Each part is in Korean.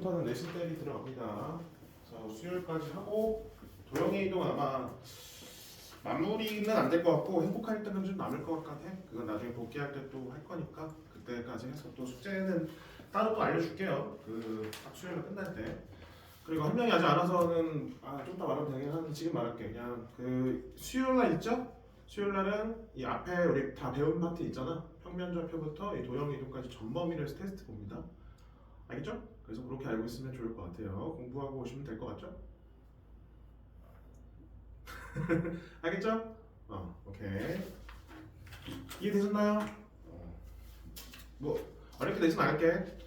수요일부터는 내신 대비 들어갑니다. 그래서 수요일까지 하고 도형의 이동은 아마 마무리는 안 될 것 같고 행복할 때는 좀 남을 것 같아. 그건 나중에 복귀할 때 또 할 거니까 그때까지 해서 또 숙제는 따로 또 알려줄게요. 딱 수요일 끝날 때. 그리고 한 명이 아직 안 와서는 좀 더 말하면 되긴 하는데 지금 말할게. 그냥 수요일 날 있죠? 수요일 날은 이 앞에 우리 다 배운 파트 있잖아. 평면좌표부터 이 도형의 이동까지 전 범위를 테스트 봅니다. 알겠죠? 그래서 그렇게 알고 있으면 좋을 것 같아요. 공부하고 오시면 될 것 같죠? 알겠죠? 오케이. 이해되셨나요? 뭐 어렵게 내진 않을게.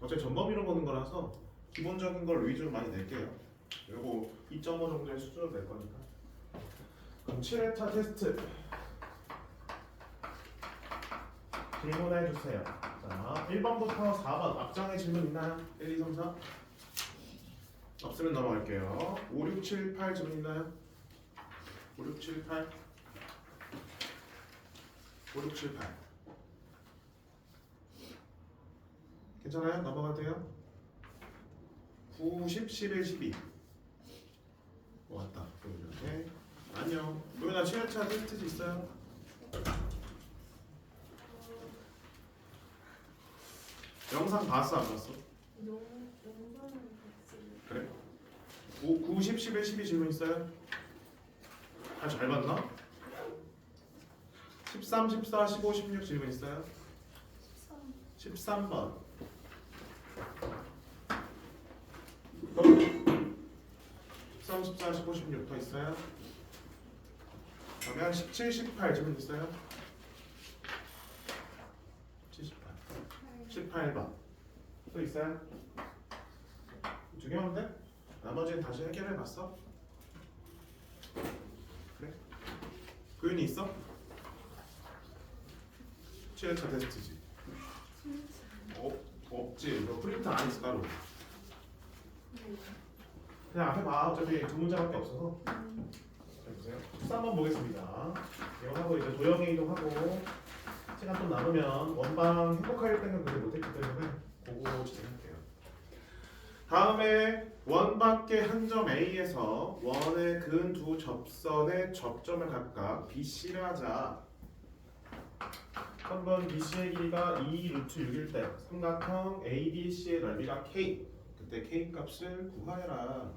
어차피 전범위로 보는 거라서 기본적인 걸 위주로 많이 낼게요. 그리고 2.5 정도의 수준으로 낼 거니까. 그럼 7회차 테스트 질문해 주세요. 자, 1번부터 4번 앞장에 질문 있나요? 1, 2, 3, 4 없으면 넘어갈게요. 5, 6, 7, 8 질문 있나요? 5, 6, 7, 8 5, 6, 7, 8 괜찮아요? 넘어가도 돼요? 9, 10, 11, 12 왔다. 네. 안녕. 도현아 7회차 테스트 있어요? 영상 봤어? 안 봤어? 영상은 봤지. 그래? 5, 9, 10, 11, 12 질문 있어요? 잘 봤나? 13, 14, 15, 16 질문 있어요? 13번 13, 14, 15, 16 더 있어요? 그러면 17, 18 질문 있어요? 18번 또 있어요? 두 개만 돼? 나머지는 다시 해결해 봤어? 그래? 구윤이 있어? 7회차 테스트지? 없지. 너 프린트 안 했어 따로. 그냥 앞에 봐. 어차피 두 문제밖에 없어서. 자 보세요. 13번 보겠습니다. 이거 하고 이제 도형의 이동하고 시간 좀 남으면 원방 행복할 때는 그렇게 못했기 때문에 그거 진행할게요. 다음에 원밖에 한 점 A에서 원의 근 두 접선의 접점을 각각 BC를 하자. 한번 BC의 길이가 2 루트 6일 때 삼각형 ADC의 넓이가 K. 그때 K 값을 구하여라.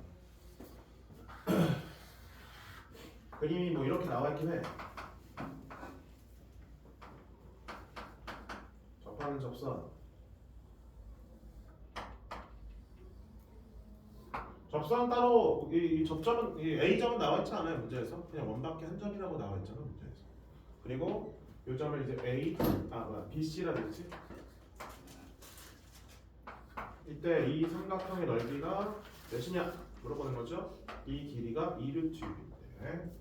그림이 뭐 이렇게 나와 있긴 해. 접하는 접선. 접선 따로 이 접점은 이 A점은 나와 있지 않아요 문제에서. 그냥 원밖에 한 점이라고 나와 있잖아 문제에서. 그리고 이 점을 이제 BC라 되지. 이때 이 삼각형의 넓이가 몇이냐 물어보는 거죠. 이 길이가 2루트 6인데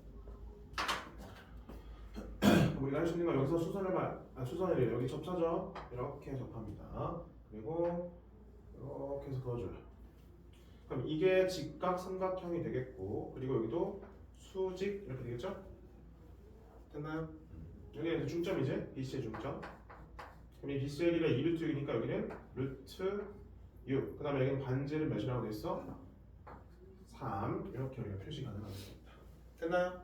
우리가 할 수 있는 건 여기서 수선을 여기 접차죠. 이렇게 접합니다. 그리고 이렇게 해서 그어줘요. 그럼 이게 직각 삼각형이 되겠고 그리고 여기도 수직 이렇게 되겠죠? 됐나요? 여기는 중점이지? BC의 중점. 그럼 이 BC의 길이가 2루트 6이니까 여기는 루트 6. 그 다음에 여기는 반지름 몇이라고 돼 있어? 3. 이렇게 우리가 표시 가능하겠습니다. 됐나요?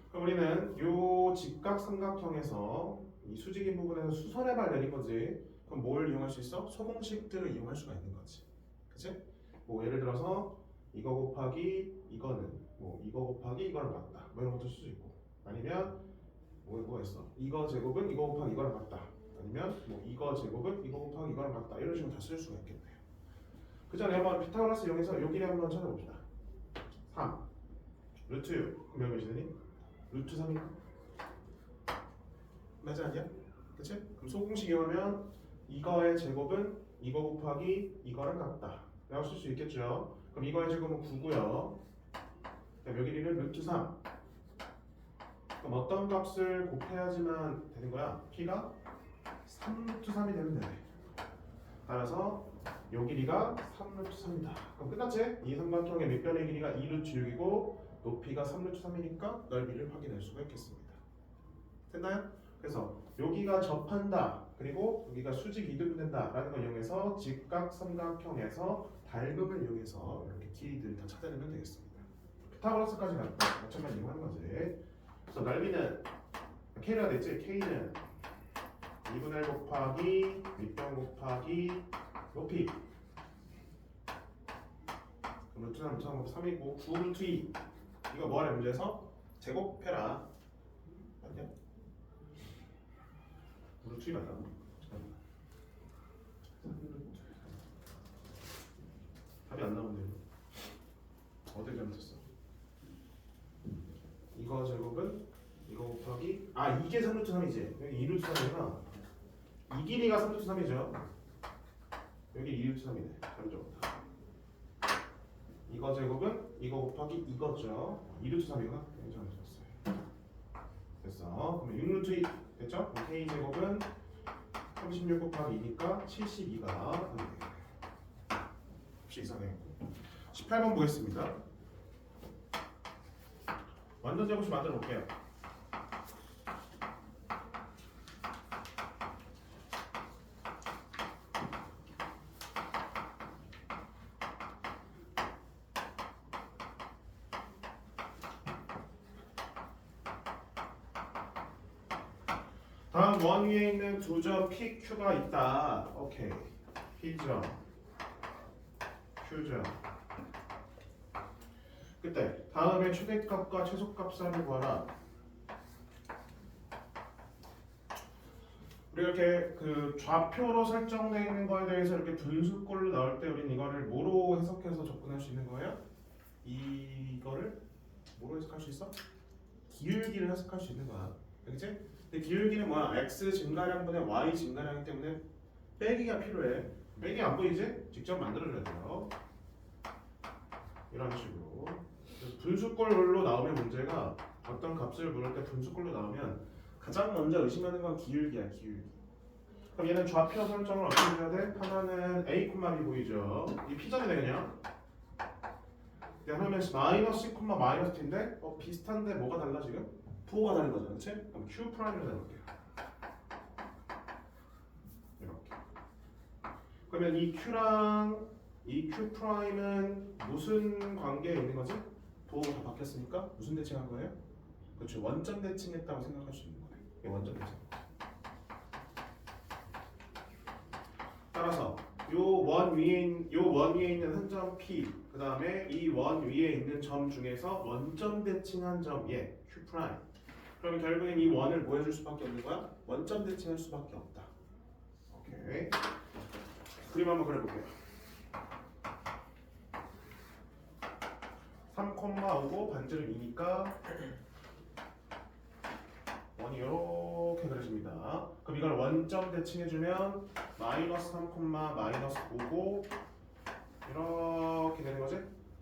그럼 우리는 이 직각 삼각형에서 이 수직인 부분에서 수선의 발 내린 거지. 그럼 뭘 이용할 수 있어? 소공식들을 이용할 수가 있는 거지. 그치? 뭐 예를 들어서 이거 곱하기 이거는 뭐 이거 곱하기 이거랑 맞다. 뭐 이런 것도 쓸 수 있고 아니면 뭐가 있어? 이거 제곱은 이거 곱하기 이거랑 맞다. 아니면 뭐 이거 제곱은 이거 곱하기 이거랑 맞다. 이런 식으로 다 쓸 수가 있겠네요. 그 전에 한번 피타고라스 이용해서 요 길이 한번 찾아봅시다. 3 루트 6 몇 몇이더니? 루트 3인가? 맞지 않냐? 그치? 그럼 소공식 이용하면 이거의 제곱은 이거 곱하기 이거랑 같다 라고 쓸 수 있겠죠. 그럼 이거의 제곱은 9고요 그럼 여기 길이는 루트 3. 그럼 어떤 값을 곱해야지만 되는 거야? P가 3루트 3이 되면 되네. 따라서 요 길이가 3루트 3이다. 그럼 끝났지? 이 삼각형의 밑변의 길이가 2루트 6이고 높이가 3루트 3이니까 넓이를 확인할 수가 있겠습니다. 됐나요? 그래서 여기가 접한다. 그리고 여기가 수직 이등분된다라는 걸 이용해서 직각삼각형에서 닮음을 이용해서 이렇게 길이들을 다 찾아내면 되겠습니다. 피타고라스까지 갔고 어쩌면 이용하는 거지. 그래서 넓이는 K가 됐지? K는 2분의 1 곱하기 밑변 곱하기 높이. 그럼 루트 3, 루트 3, 3이고 9 루트 2. 이거 뭐하래 문제에서? 제곱해라. 맞냐? 루트 2 맞나? 잠깐만. 답이 안 나오네요. 어딜 잘못했어? 이거 제곱은 이거 곱하기 이게 3루트 3이지. 여기 2루트 3이구나. 이 길이가 3루트 3이죠. 여기 2루트 3이네. 잘못 적었다. 이거 제곱은 이거 곱하기 이거죠. 2루트 3이구나. 잘못 적었어요. 됐어. 그러면 6루트 2 됐죠? 그럼 K 제곱은 36 곱하기 2니까 72가 혹시 이상해. 18번 보겠습니다. 완전 제곱식 만들어 볼게요. 다음 원 위에 있는 두 점 PQ가 있다. 오케이. P점, Q점. 그때 다음에 최대값과 최소값을 구하라. 우리 이렇게 그 좌표로 설정되어 있는 거에 대해서 이렇게 분수꼴로 나올 때 우리는 이거를 뭐로 해석해서 접근할 수 있는 거예요? 이거를 뭐로 해석할 수 있어? 기울기를 해석할 수 있는 거야. 그렇지? 근데 기울기는 뭐야? x 증가량분의 y 증가량이기 때문에 빼기가 필요해. 빼기 안 보이지? 직접 만들어줘야 돼요. 이런 식으로. 그래서 분수꼴로 나오면 문제가 어떤 값을 물을 때 분수꼴로 나오면 가장 먼저 의심하는 건 기울기야, 기울기. 그럼 얘는 좌표 설정을 어떻게 해야 돼? 하나는 a, b 보이죠? 이 p점이 되겠냐? 하나는 마이너스 c, 마이너스 t인데 비슷한데 뭐가 달라 지금? 부호가 다른 거죠, 그렇지? 그럼 q 프라임으로 해볼게요. 이렇게. 그러면 이 q랑 이 q 프라임은 무슨 관계에 있는 거지? 부호가 다 바뀌었으니까 무슨 대칭한 거예요? 그렇죠, 원점 대칭했다고 생각할 수 있는 거예요. 이게 원점 대칭. 따라서 요 원 위에 있는 한 점 P, 그 다음에 이 원 위에 있는 점 중에서 원점 대칭한 점 얘 Q 프라임. 그러면 결국엔 이 원을 뭐 해줄 수밖에 없는 거야? 원점 대칭할 수밖에 없다. 오케이. 그림 한번 그려볼게요. 3,5고 반지름 2니까 원이 이렇게 그려집니다. 그럼 이걸 원점 대칭해주면 마이너스 3, 마이너스 5고 이렇게 되는 거지?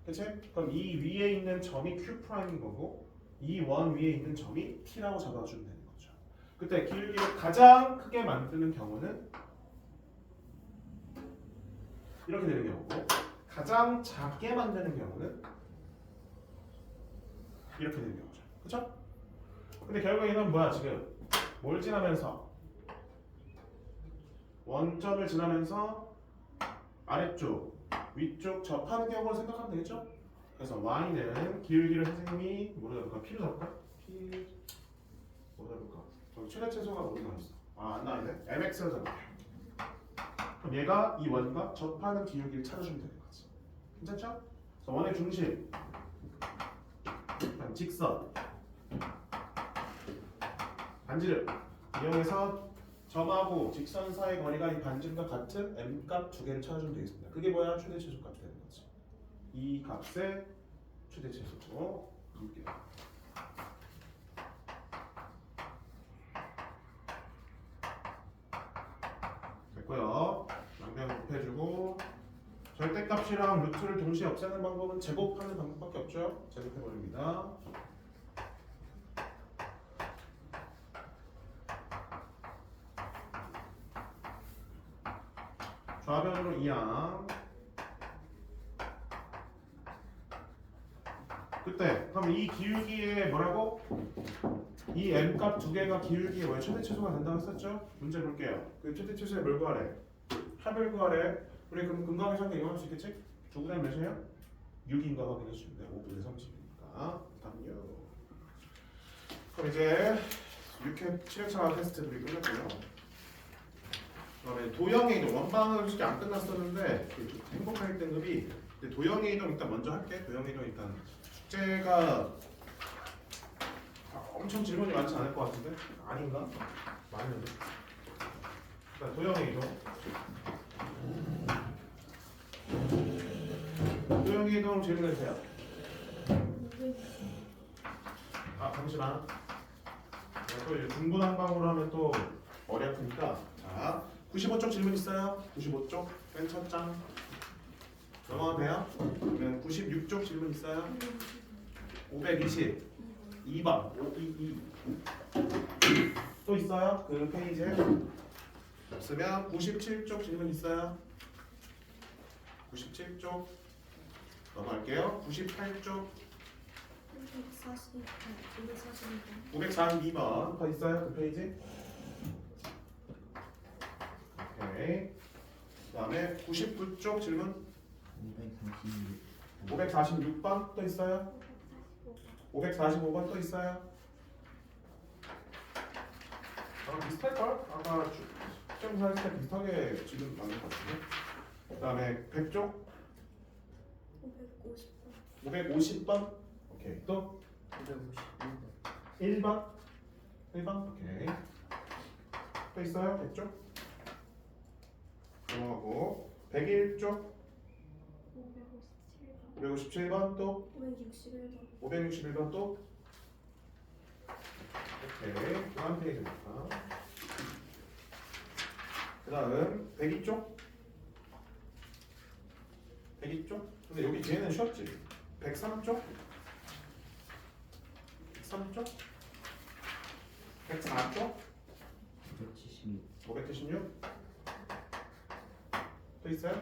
그치? 그럼 이 위에 있는 점이 Q 프라임인 거고 이 원 위에 있는 점이 T라고 잡아주면 되는 거죠. 그때 기울기를 가장 크게 만드는 경우는 이렇게 되는 경우고 가장 작게 만드는 경우는 이렇게 되는 경우죠. 그쵸? 근데 결국에는 뭐야 지금? 뭘 지나면서? 원점을 지나면서 아래쪽, 위쪽 접하는 경우를 생각하면 되겠죠? 그래서 y는 기울기를 선생님이 뭐로 잡을까? p로 잡을까? p 뭐로 잡을까? 저기 최대 최소가 어디 나왔어? 안 나와있네? mx로 잡을게요. 그럼 얘가 이 원과 접하는 기울기를 찾아주면 되는 거지. 괜찮죠? 그래서 원의 중심, 그다음 직선, 반지름 이용해서 점하고 직선 사이의 거리가 이 반지름과 같은 m 값 두 개를 찾아주면 되겠습니다. 그게 뭐야? 최대 최소 값이 되는 거지. 이 값의 최대 최소로 볼게요. 됐고요. 양변을 곱해주고 절대값이랑 루트를 동시에 없애는 방법은 제곱하는 방법밖에 없죠. 제곱해버립니다. 좌변으로 2항. 그때 그럼 이 기울기에 뭐라고? 이 m 값 두 개가 기울기에 뭐야? 최대 최소가 된다고 했었죠? 문제 볼게요. 그 최대 최소의 뭘 구하래? 합을 구하래. 우리 그럼 근거항에서 이거 할 수 있겠지? 두 분의 몇이에요? 6인 거 확인해 주시면 돼요. 5분의 30이니까. 답요. 그럼 이제 6회 7회차 테스트들이 끝났고요. 그다음에 도형의 이동. 원방은 솔직히 안 끝났었는데 그 행복할 등급이 도형의 이동 일단 먼저 할게. 도형의 이동 일단 숙제가 엄청 질문이 많지 않을 것 같은데? 아닌가? 많은데. 자, 도형의 이동. 도형의 이동 질문해주세요. 아, 잠시만. 또 이제 중분항방으로 하면 또 머리 아프니까. 자, 95쪽 질문 있어요? 95쪽 맨 첫 장. 넘어가면 돼요? 그러면 96쪽 질문 있어요? 520. 2번 522. 또 있어요? 그 페이지에 없으면 97쪽 질문 있어요? 97쪽 넘어갈게요. 98쪽 542번 더 있어요? 그 페이지? 오케이. 그 다음에 99쪽 질문 546번 또 있어요? 545번 또 있어요? 비슷할걸? 아까 시험 할 때 비슷하게 지금 나온 것 같은데. 그 다음에 100쪽 550번 오케이. 또 1번 1번 오케이. 또 있어요? 100쪽 넘어가고 101쪽 557번 또 561번 또 오케이. 다음 페이지입니다. 그 다음 102쪽 102쪽 근데 여기 뒤에는 쉬었지. 103쪽 103쪽 104쪽 576 또 있어요?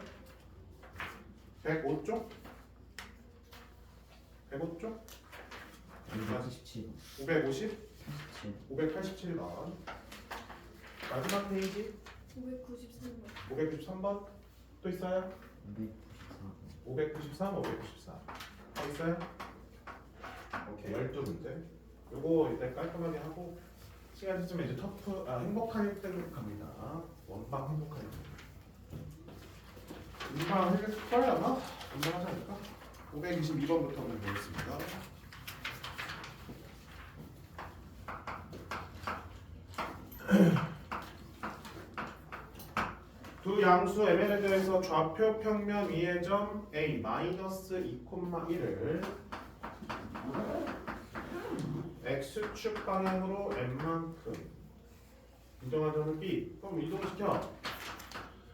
105쪽 105쪽 550 587번 마지막 페이지 593번 또 있어요? 593, 594 더 있어요? 오케이 12문제 요거 일단 깔끔하게 하고 시간 되면 이제 터프 행복한 1등급 갑니다. 원방 행복한 1등급 금방 해결 아마? 금방 하지 않을까? 522번부터 한번 보겠습니다. 두 양수 m에 대해서 좌표 평면 위의 점 a 마이너스 2,1을 x축 방향으로 n만큼 이동하자는 b. 그럼 이동시켜.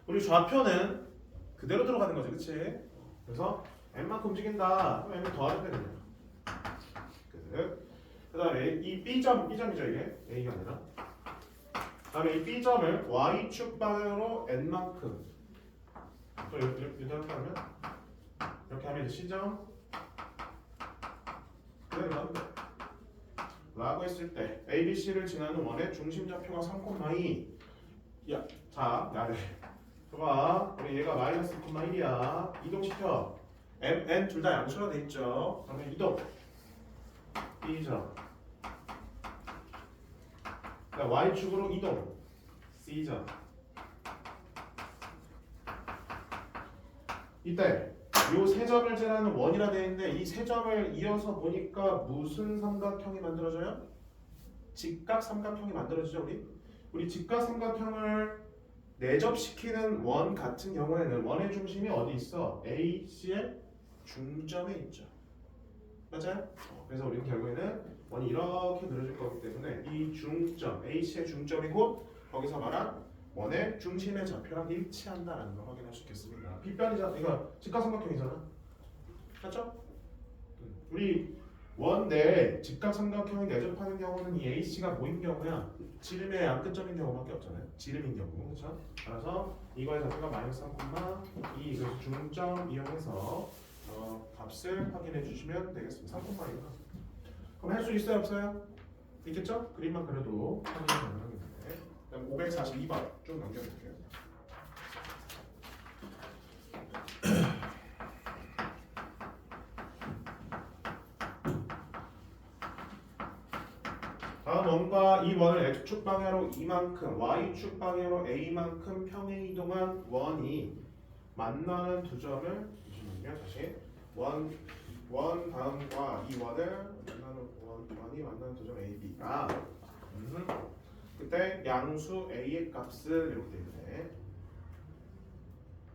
우리 좌표는 그대로 들어가는 거지, 그치? 그래서 n만큼 움직인다. 그럼 n을 더하면 되겠네요. 그 다음에 이 b점이죠 이게 a가 아니라. 다음에 이 b점을 y축 방향으로 n만큼 또 이렇게 하면 이렇게 하면 이제 c점 그대로 가면 돼. 라고 했을 때 ABC를 지나는 원의 중심 좌표가 3,2 야, 자, 야래 봐봐 우리 얘가 마이너스 2,1이야 이동시켜 n 둘 다 양수가 돼 있죠. 그러면 이동 B점 Y축으로 이동 C점 이때 요 세 점을 지나는 원이라 되어 있는데 이 세 점을 이어서 보니까 무슨 삼각형이 만들어져요? 직각 삼각형이 만들어지죠. 우리 직각 삼각형을 내접시키는 원 같은 경우에는 원의 중심이 어디 있어? A, C의 중점에 있죠. 맞아요? 그래서 우리는 결국에는 원이 이렇게 그려질 거기 때문에 이 중점, A, C의 중점이 곧 거기서 말한 원의 중심의 좌표랑 일치한다라는 걸 확인할 수 있겠습니다. 빗변이잖아. 이거 직각삼각형이잖아. 맞죠? 우리 원 내에 직각삼각형이 내접하는 경우는 이 AC가 뭐인 경우야? 지름의 양끝점인 경우밖에 없잖아요. 지름인 경우. 그렇죠? 따라서 이거의 좌표가 마이너스 3,2 그래서 중점 이용해서 값을 확인해 주시면 되겠습니다. 3,2가 그럼 할 수 있어요? 없어요? 있겠죠? 그림만 그려도 확인이 가능하겠네. 그다음 542번 쭉 넘겨볼게요. 다음 원과 이 원을 x축 방향으로 이만큼, y축 방향으로 a만큼 평행 이동한 원이 만나는 두 점을 잠시만요. 다시 원 다음과 이 원을 만나는 원이 만나는 두 점 a, b가 그때 양수 a의 값은 이렇게 되겠네.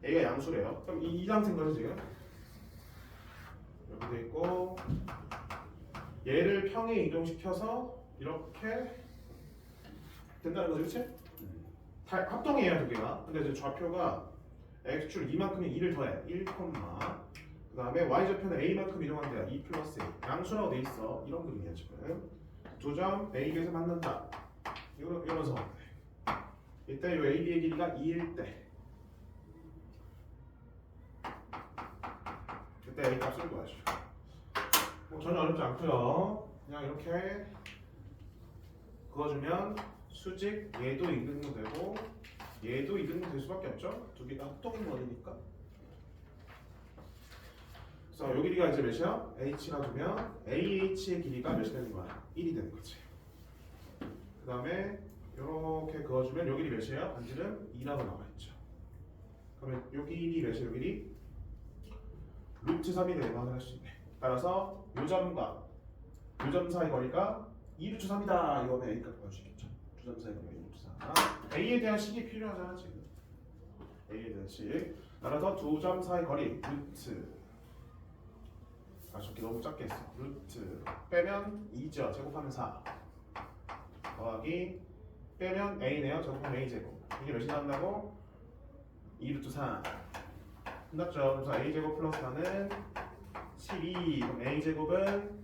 a가 양수래요. 그럼 이 상태인 거죠 지금? 이렇게 돼 있고 얘를 평행 이동시켜서 이렇게 된다는 거죠, 그렇지? 합동이에요, 두 개가. 근데 이제 좌표가 x축 이만큼이 2를 더해 1, 그 다음에 y좌표는 a만큼 이동한대요. 2 플러스 a. 양수라고 돼 있어. 이런 그림이야 지금. 두 점 a, b에서 만난다. 이러면서 이때 요 a, b의 길이가 2일 때 그때 a 값을 구하죠. 뭐 전혀 어렵지 않고요. 그냥 이렇게 그어주면 수직 얘도 이등분 되고 얘도 이등분 될 수밖에 없죠. 두 개 다 합동인 원이니까. 그래서 요 길이가 이제 몇이야? h가 두면 ah의 길이가 몇이 되는 거야? 1이 되는 거지. 그 다음에 이렇게 그어주면 요 길이 몇이에요? 반지름 2라고 나와 있죠. 그러면 요 길이 몇이에요? 요 길이 루트 3이 되는 거 확인할 수 있네. 따라서 요 점과 요 점 사이 거리가 2루트 3이다. 이거는 A값 구할 수 있겠죠. 두 점 사이 거리가 2루트 3. A에 대한 식이 필요하잖아 지금. A에 대한 식. 따라서 두 점 사이 거리 루트. 저기 너무 작게 했어. 루트 빼면 2죠. 제곱하면 4. 더하기 빼면 A네요. 제곱하면 A 제곱. 이게 몇이 나온다고? 2루트 3. 끝났죠. 그래서 A 제곱 플러스 4는 12. 그럼 A 제곱은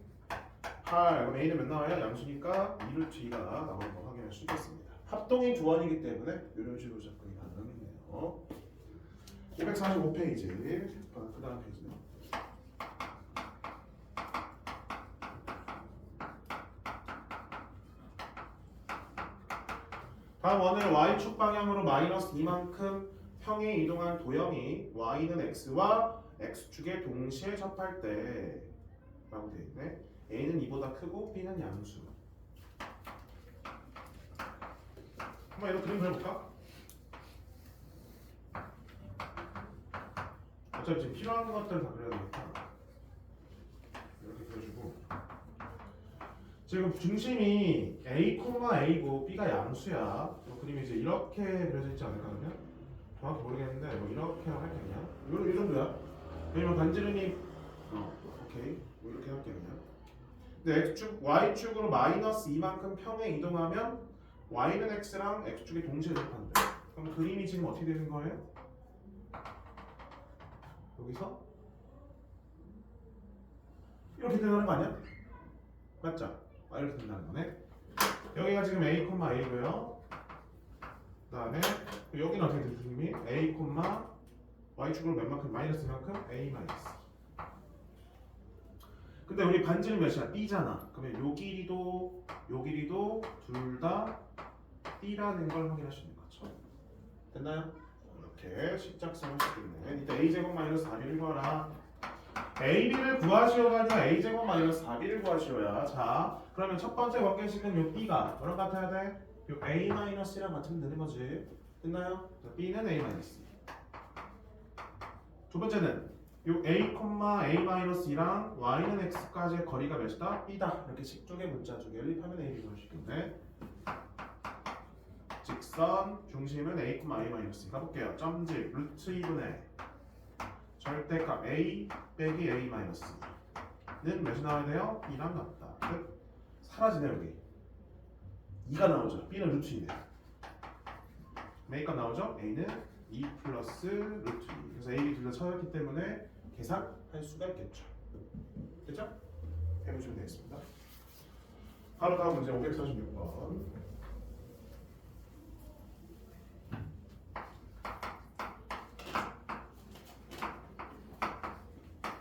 8. 그럼 A는 몇 나와요? 양수니까 2루트 2가 나오는 거 확인할 수 있겠습니다. 합동인 조원이기 때문에 이런 식으로 접근이 가능하겠네요. 545페이지. 그 다음 페이지는 다음 원을 y축 방향으로 마이너스 2만큼 평행 이동한 도형이 y는 x와 x축에 동시에 접할 때 라고 되어 있네. a는 2보다 크고 b는 양수. 한번 이런 그림 그려볼까? 어차피 지금 필요한 것들을 다 그려야 되니까 이렇게 그려주고 지금 중심이 a, a고 b가 양수야. 그림이 이제 이렇게 그려져 있지 않을까 그러면? 정확히 모르겠는데 뭐 이렇게 할게 그냥 이 정도야. 왜냐면 반지름이 오케이 뭐 이렇게 할게 그냥. 근데 x축, y축으로 마이너스 2만큼 평행 이동하면 y는 x랑 x축이 동시에 접한대. 그럼 그림이 지금 어떻게 되는 거예요? 여기서 이렇게 된다는 거 아니야? 맞죠? 이렇게 된다는 거네. 여기가 지금 a, a고요. 그 다음에 여기는 어떻게 되죠? 그림이 a, y축으로 몇만큼? 마이너스만큼 a 마이너스. 근데 우리 반지름 몇이야? b잖아. 그러면 요 길이도 둘 다 b라는 걸 확인할 수 있는 거죠. 됐나요? 이렇게 십작성을 시키네. 이때 a제곱 마이너스 4b를 구하라. ab를 구하시오가 아니라 a제곱 마이너스 4b를 구하시오야. 자, 그러면 첫 번째 관계식은 요 b가 뭐랑 같아야 돼? 요 a 마이너스랑 같으면 되는 거지. 됐나요? 자, b는 a 마이너스. 두 번째는 요 a,a-2랑 y는 x까지의 거리가 몇이다? b다. 이렇게 식쪽의 문자 중에 연립하면 a, b 구할 수 있겠네. 직선 중심은 a,a-2 가볼게요. 점집 루트 2분의 절대값 a 빼기 a-는 몇이 나와야 돼요? b랑 같다. 끝. 사라지네 여기. 2가 나오죠. b는 루트 2네. a값 나오죠? a는 2 플러스 루트 2. 그래서 a, b 둘 다 쳐졌기 때문에 계산할 수가 있겠죠. 됐죠? 해보시면 되겠습니다. 바로 다음 문제 546번.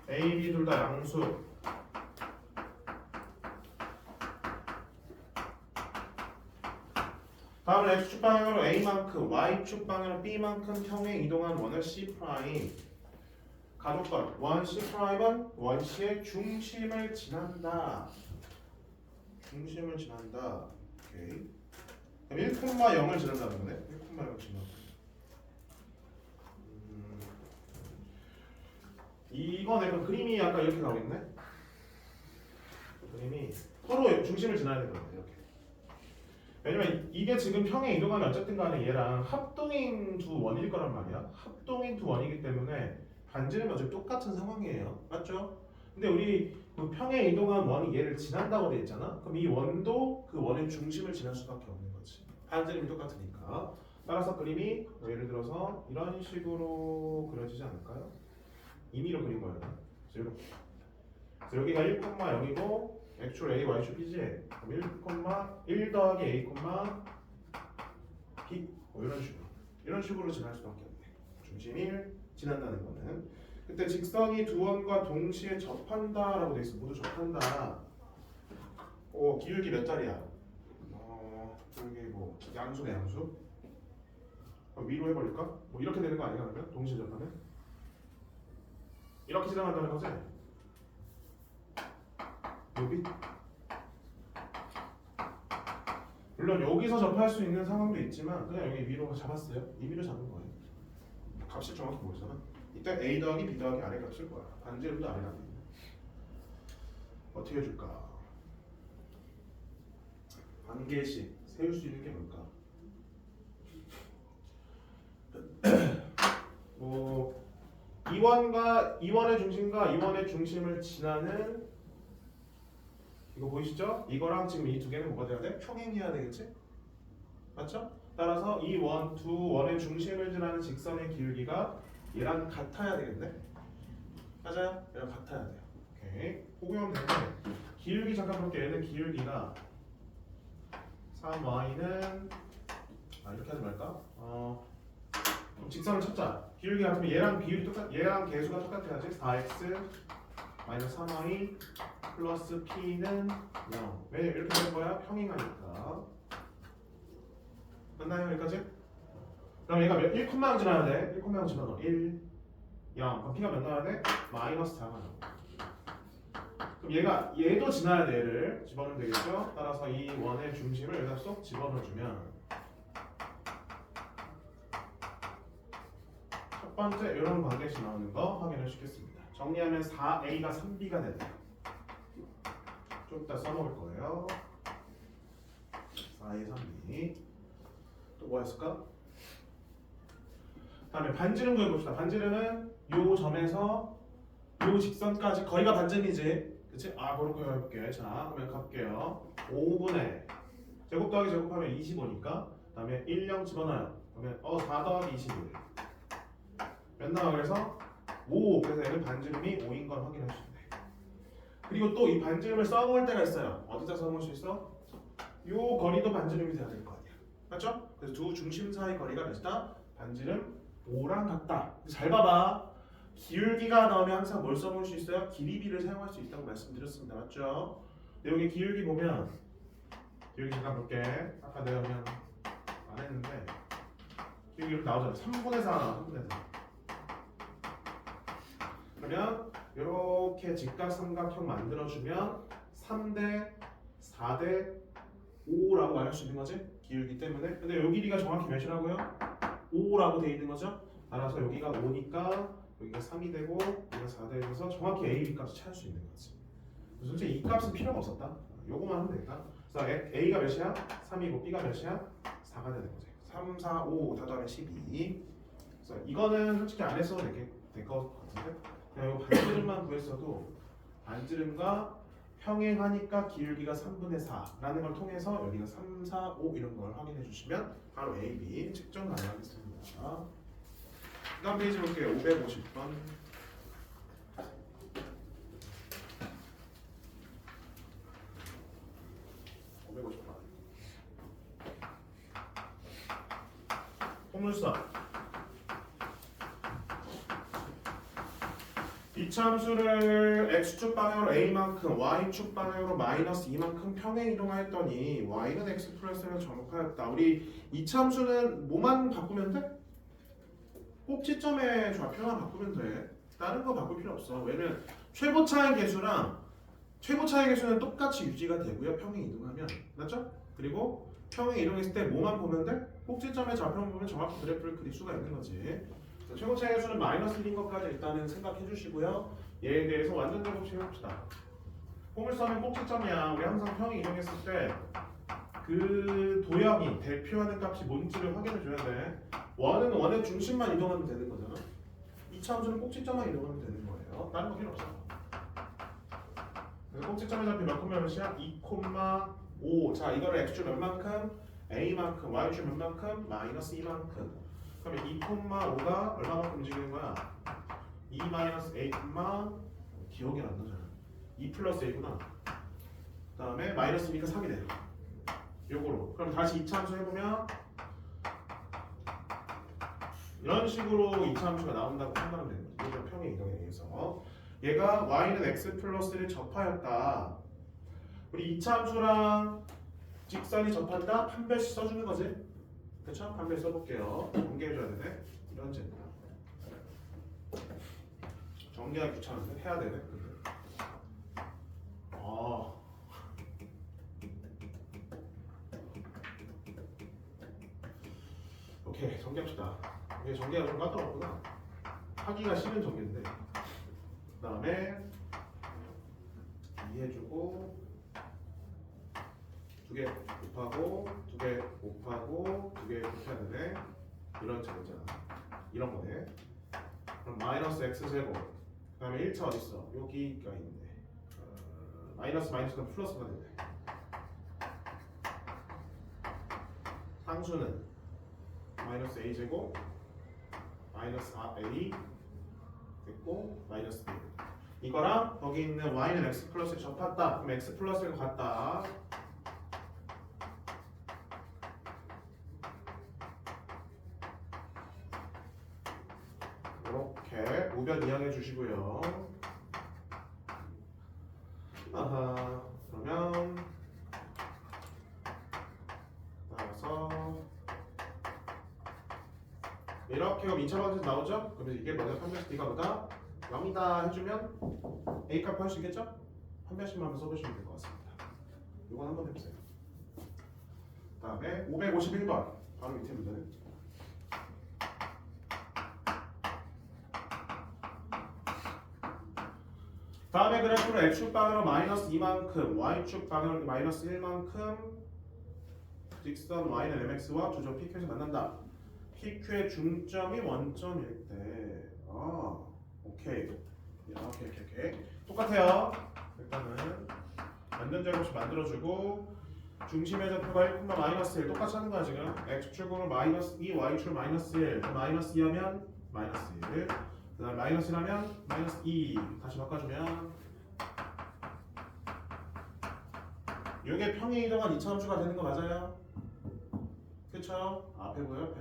A, B 둘 다 양수. 이번에 x축 방향으로 a만큼, y축 방향으로 b만큼 평행 이동한 원을 C'. 가족건 원 C'은 원C의 중심을 지난다. 중심을 지난다. 오케이. 그럼 1,0을 지난다는 거네. 1,0 지나. 이건 약간 그림이 약간 이렇게 나오겠네. 그림이 서로 중심을 지나야 되는 거네. 이렇게. 왜냐면 이게 지금 평행 이동하면 어쨌든 간에 얘랑 합동인 두 원일 거란 말이야. 합동인 두 원이기 때문에 반지름이 어차피 똑같은 상황이에요. 맞죠? 근데 우리 그 평행 이동한 원이 얘를 지난다고 돼 있잖아. 그럼 이 원도 그 원의 중심을 지날 수밖에 없는 거지. 반지름이 똑같으니까. 따라서 그림이 예를 들어서 이런 식으로 그려지지 않을까요? 임의로 그린 거예요. 그래서 이렇게. 그래서 여기가 1,0이고 액출 A, Y축 B지. 그럼 1, 더하기 A, B 뭐 이런 식으로 지날 수밖에 없네. 중심 1 지난다는 거는 그때 직선이 두 원과 동시에 접한다라고 돼 있어. 모두 접한다. 기울기 몇 자리야? 여기 뭐 양수네 양수. 위로 해버릴까? 뭐 이렇게 되는 거 아니야 그러면? 동시에 접하면? 이렇게 지나간다는 거지? 여기? 물론 여기서 접할 수 있는 상황도 있지만 그냥 여기 위로 잡았어요. 임의로 잡은 거예요. 값이 정확히 모르잖아. 이때 A 더하기 B 더하기 아래 값을 거야. 반지름도 아래라고. 어떻게 해줄까? 한 개씩 세울 수 있는 게 뭘까? 뭐 이원의 중심과 이원의 중심을 지나는 이거 보이시죠? 이거랑 지금 이 두 개는 뭐가 돼야 돼? 평행해야 되겠지? 맞죠? 따라서 이 두 원의 중심을 지나는 직선의 길기가 얘랑 같아야 되겠네? 맞아요? 얘랑 같아야 돼요. 오케이. 포기하면 되는데 기울기 잠깐 볼게요. 얘는 기울기가 3y는 이렇게 하지 말까? 그럼 직선을 찾자. 기울기 같으면 얘랑 개수가 똑같아야지. 4x 마이너스 3y 플러스 p는 0. 왜 이렇게 될 거야? 평행하니까. 끝나요 여기까지? 그럼 얘가 1,0 지나야 돼. 1,0 지나서 1, 0. 그럼 p가 몇 나와야 돼? 마이너스 4가 나와. 그럼 얘도 지나야 돼. 얘를 집어넣으면 되겠죠? 따라서 이 원의 중심을 여기다 쏙 집어넣어주면 첫 번째 이런 관계식 나오는 거 확인을 시켰습니다. 정리하면 4a가 3b가 되네. 좀 이따 써먹을 거예요. 4a 3b. 또 뭐였을까? 다음에 반지름 구해봅시다. 반지름은 요 점에서 요 직선까지 거리가 반지름이지. 그치? 그렇게 해볼게. 자, 그러면 갈게요. 5분의 제곱 더하기 제곱하면 25니까 다음에 1, 0 집어넣어요. 그러면 4 더하기 21 몇 나와? 그래서 5. 그래서 얘는 반지름이 5인 걸 확인해 주시면 돼. 그리고 또 이 반지름을 써먹을 때가 있어요. 어디다 써먹을 수 있어? 요 거리도 반지름이 돼야 될 거 아니야. 맞죠? 그래서 두 중심 사이 거리가 몇이다? 반지름 5랑 같다. 잘 봐봐. 기울기가 나오면 항상 뭘 써볼 수 있어요? 길이비를 사용할 수 있다고 말씀드렸습니다. 맞죠? 근데 여기 기울기 보면 기울기 잠깐 볼게. 아까 내가 그냥 안 했는데 기울기 이렇게 나오잖아. 3분의 4 나와. 3분의 4. 그러면 이렇게 직각삼각형 만들어주면 3대 4대 5라고 말할 수 있는 거지? 기울기 때문에. 근데 여기 길이가 정확히 몇이라고요? 5라고 돼 있는 거죠? 따라서 여기가 5니까 여기가 3이 되고 여기가 4 되면서 정확히 A, B 값을 찾을 수 있는 거지. 솔직히 이 값은 필요가 없었다. 요거만 하면 되니까. 그래서 A가 몇이야? 3이고 B가 몇이야? 4가 되는 거지. 3, 4, 5 다 더하면 12. 그래서 이거는 솔직히 안 했어도 될 것 같은데 그냥 이거 반지름만 구했어도 반지름과 평행하니까 기울기가 3분의 4라는 걸 통해서 여기가 3, 4, 5 이런 걸 확인해 주시면 바로 A, B 측정 가능하겠습니다. 다음 페이지 볼게요. 550번. 포물선 이차함수를 x축 방향으로 a만큼 y축 방향으로 마이너스 2만큼 평행 이동하였더니 y는 x 플러스를 접하였다. 우리 이차함수는 뭐만 바꾸면 돼? 꼭지점의 좌표만 바꾸면 돼. 다른 거 바꿀 필요 없어. 왜냐면 최고차의 개수랑 최고차의 개수는 똑같이 유지가 되고요. 평행 이동하면. 맞죠? 그리고 평행 이동했을 때 뭐만 보면 돼? 꼭지점의 좌표만 보면 정확히 그래프를 그릴 수가 있는 거지. 최고차의 개수는 마이너스 1인 것까지 일단은 생각해 주시고요. 얘에 대해서 완전 제곱식 해봅시다. 포물선은 꼭지점이야. 우리 항상 평행 이동했을 때 그 도형이 대표하는 값이 뭔지를 확인해 줘야 돼. 원은 원의 중심만 이동하면 되는 거잖아. 이차함수는 꼭지점만 이동하면 되는 거예요. 다른 거 필요 없어. 그래서 꼭지점의 좌표 몇 콤마 몇이야? 2,5. 자, 이거를 x축 몇만큼? a만큼, y축 몇만큼? 마이너스 2만큼. 그러면 2,5가 얼마만큼 움직이는 거야? 2 마이너스 a, 기억이 안 나잖아. 2 플러스 a구나. 그 다음에 마이너스 2가 3이 돼요. 요거로. 그럼 다시 이차함수 해보면 이런 식으로 이차함수가 나온다고 판단하면 되는 거죠. 이거 평행 이동에 의해서 얘가 y는 x 플러스를 접하였다. 우리 이차함수랑 직선이 접한다? 판별식 써주는 거지. 그쵸? 판별 써볼게요. 정리해줘야 되네. 이런 제 정리하기 귀찮은데 해야 되네. 오케이, 정리합시다. 이게 정리가 좀 까다롭구나. 하기가 싫은 정리인데. 그 다음에 이해해주고 2개 곱하고 2개 곱하고 2개 곱해야 되네. 이런 제곱잖아. 이런 거네. 그럼 마이너스 x제곱. 그 다음에 1차 어딨어? 여기가 있네. 마이너스는 플러스가 되네. 상수는 마이너스 a제곱 마이너스 4a 됐고 마이너스 1. 이거랑 거기 있는 y는 x 플러스에 접했다. 그럼 x 플러스를 갖다 이렇게 우변 이항해 주시고요. 아하, 그러면 따라서 이렇게 그럼 2차 방식 나오죠? 그러면 이게 뭐냐? 판별식 D가 보다 0이다 해주면 A 값 할 수 있겠죠? 판별식만 한번 써보시면 될 것 같습니다. 이건 한번 해보세요. 그 다음에 551번 바로 밑에 문제네. 다음에 그래프로 x축 방향으로 마이너스 2만큼 y축 방향으로 마이너스 1만큼 직선 y는 mx와 두점 PQ에서 만난다. PQ의 중점이 원점일 때 오케이. 오케이. 똑같아요. 일단은 완전 제곱식 만들어주고 중심의 좌표가 1, 마이너스 1 똑같이 하는 거야 지금. x축으로 마이너스 2, y축 마이너스 1 마이너스 2 하면 마이너스 1 그 다음 마이너스 1 하면 마이너스 2 다시 바꿔주면 이게 평행 이동한 2차 함수가 되는 거 맞아요? 그쵸? 앞에 보여 옆에.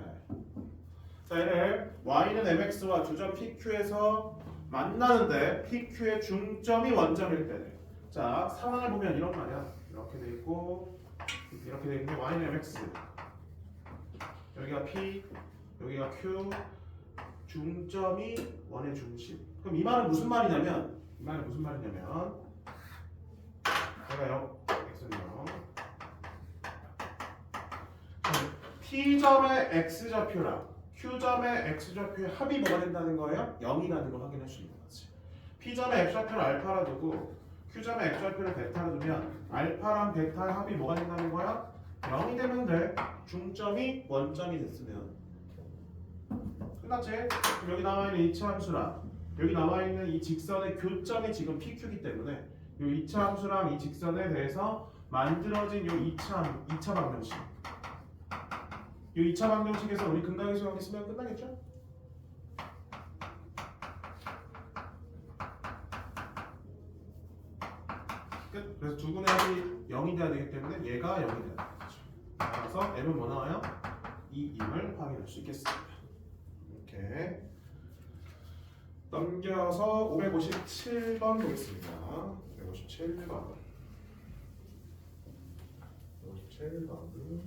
자 얘를 y는 mx와 두점 pq에서 만나는데 pq의 중점이 원점일 때. 자 상황을 보면 이런 말이야. 이렇게 돼 있고 이렇게 돼 있는 y는 mx 여기가 p 여기가 q 중점이 원의 중심. 그럼 이 말은 무슨 말이냐면 제가요 x는요 P점의 x좌표랑 Q점의 x좌표의 합이 뭐가 된다는 거예요? 0이라는 걸 확인할 수 있는 거지. P점의 x좌표를 알파라 두고 Q점의 x좌표를 베타라 두면 알파랑 베타의 합이 뭐가 된다는 거야? 0이 되면 돼. 중점이 원점이 됐으면 끝났지? 그럼 여기 나와 있는 이차 함수랑 여기 나와 있는 이 직선의 교점이 지금 PQ이기 때문에 이 이차 함수랑 이 직선에 대해서 만들어진 이 2차 방정식 이 2차 방정식에서 우리 근각의 수학이 쓰면 끝나겠죠? 끝. 그래서 두 분의 합이 0이 돼야 되기 때문에 얘가 0이 돼야 되는 거죠. 따라서 m은 뭐 나와요? 2임을 확인할 수 있겠습니다. 이렇게 넘겨서 557번 보겠습니다. 557번. 557번.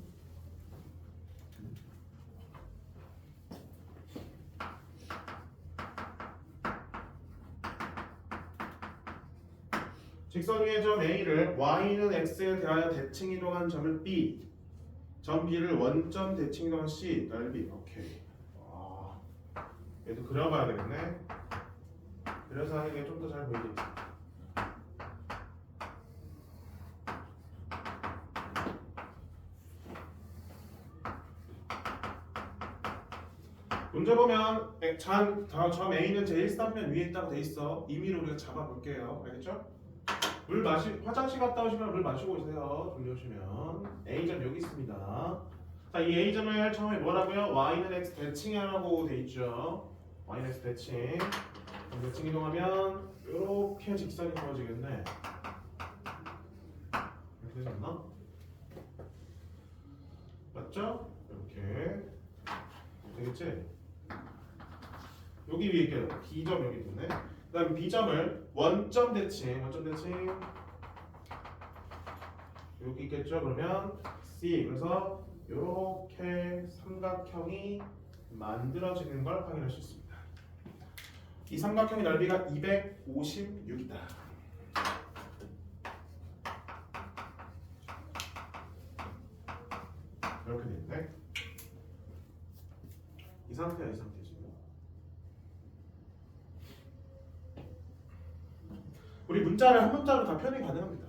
직선 위의 점 A를 Y는 X에 대하여 대칭 이동한 점을 B, 점 B를 원점 대칭 이동한 C, 넓이. 오케이. 와, 얘도 그려봐야 되겠네. 그래서 하는 게 좀 더 잘 보이겠지. 문제 보면 점 A는 제1삼면 위에 있다고 돼 있어. 임의로 우리가 잡아볼게요. 알겠죠? 물 화장실 갔다 오시면 물 마시고 오세요. 졸려오시면 A점 여기 있습니다. 자, 이 A점을 처음에 뭐라고요? Y는 X 대칭이라고 돼 있죠. Y는 X 대칭. 대칭 이동하면 이렇게 직선이 그어지겠네. 이렇게 되지 않나? 맞죠? 이렇게 되겠지? 여기 위에 있게 B점 여기 있네. 그 다음 B점을 원점 대칭 여기 있겠죠? 그러면 C, 그래서 이렇게 삼각형이 만들어지는 걸 확인할 수 있습니다. 이 삼각형의 넓이가 256이다. 이렇게 되는데 이 상태야, 이 상태 지금. 우리 문자를 한 문자로 다 표현이 가능합니다.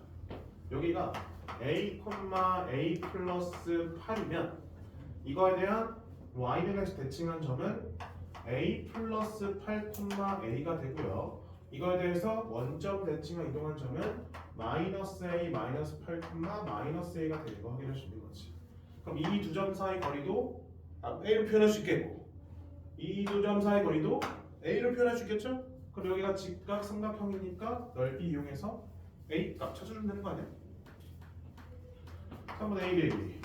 여기가 a, a 플러스 8이면 이거에 대한 y는 x 대칭한 점은 a 플러스 8, a가 되고요. 이거에 대해서 원점 대칭한 이동한 점은 마이너스 a, 마이너스 8, 마이너스 a가 되는 거 확인할 수 있는 거지. 그럼 이 두 점 사이 거리도 a로 표현할 수 있겠고, 이 두 점 사이 거리도 a로 표현할 수 있겠죠? 그럼 여기가 직각 삼각형이니까 넓이 이용해서 a 값 찾아주면 되는 거 아니야? 3분의 a 빼기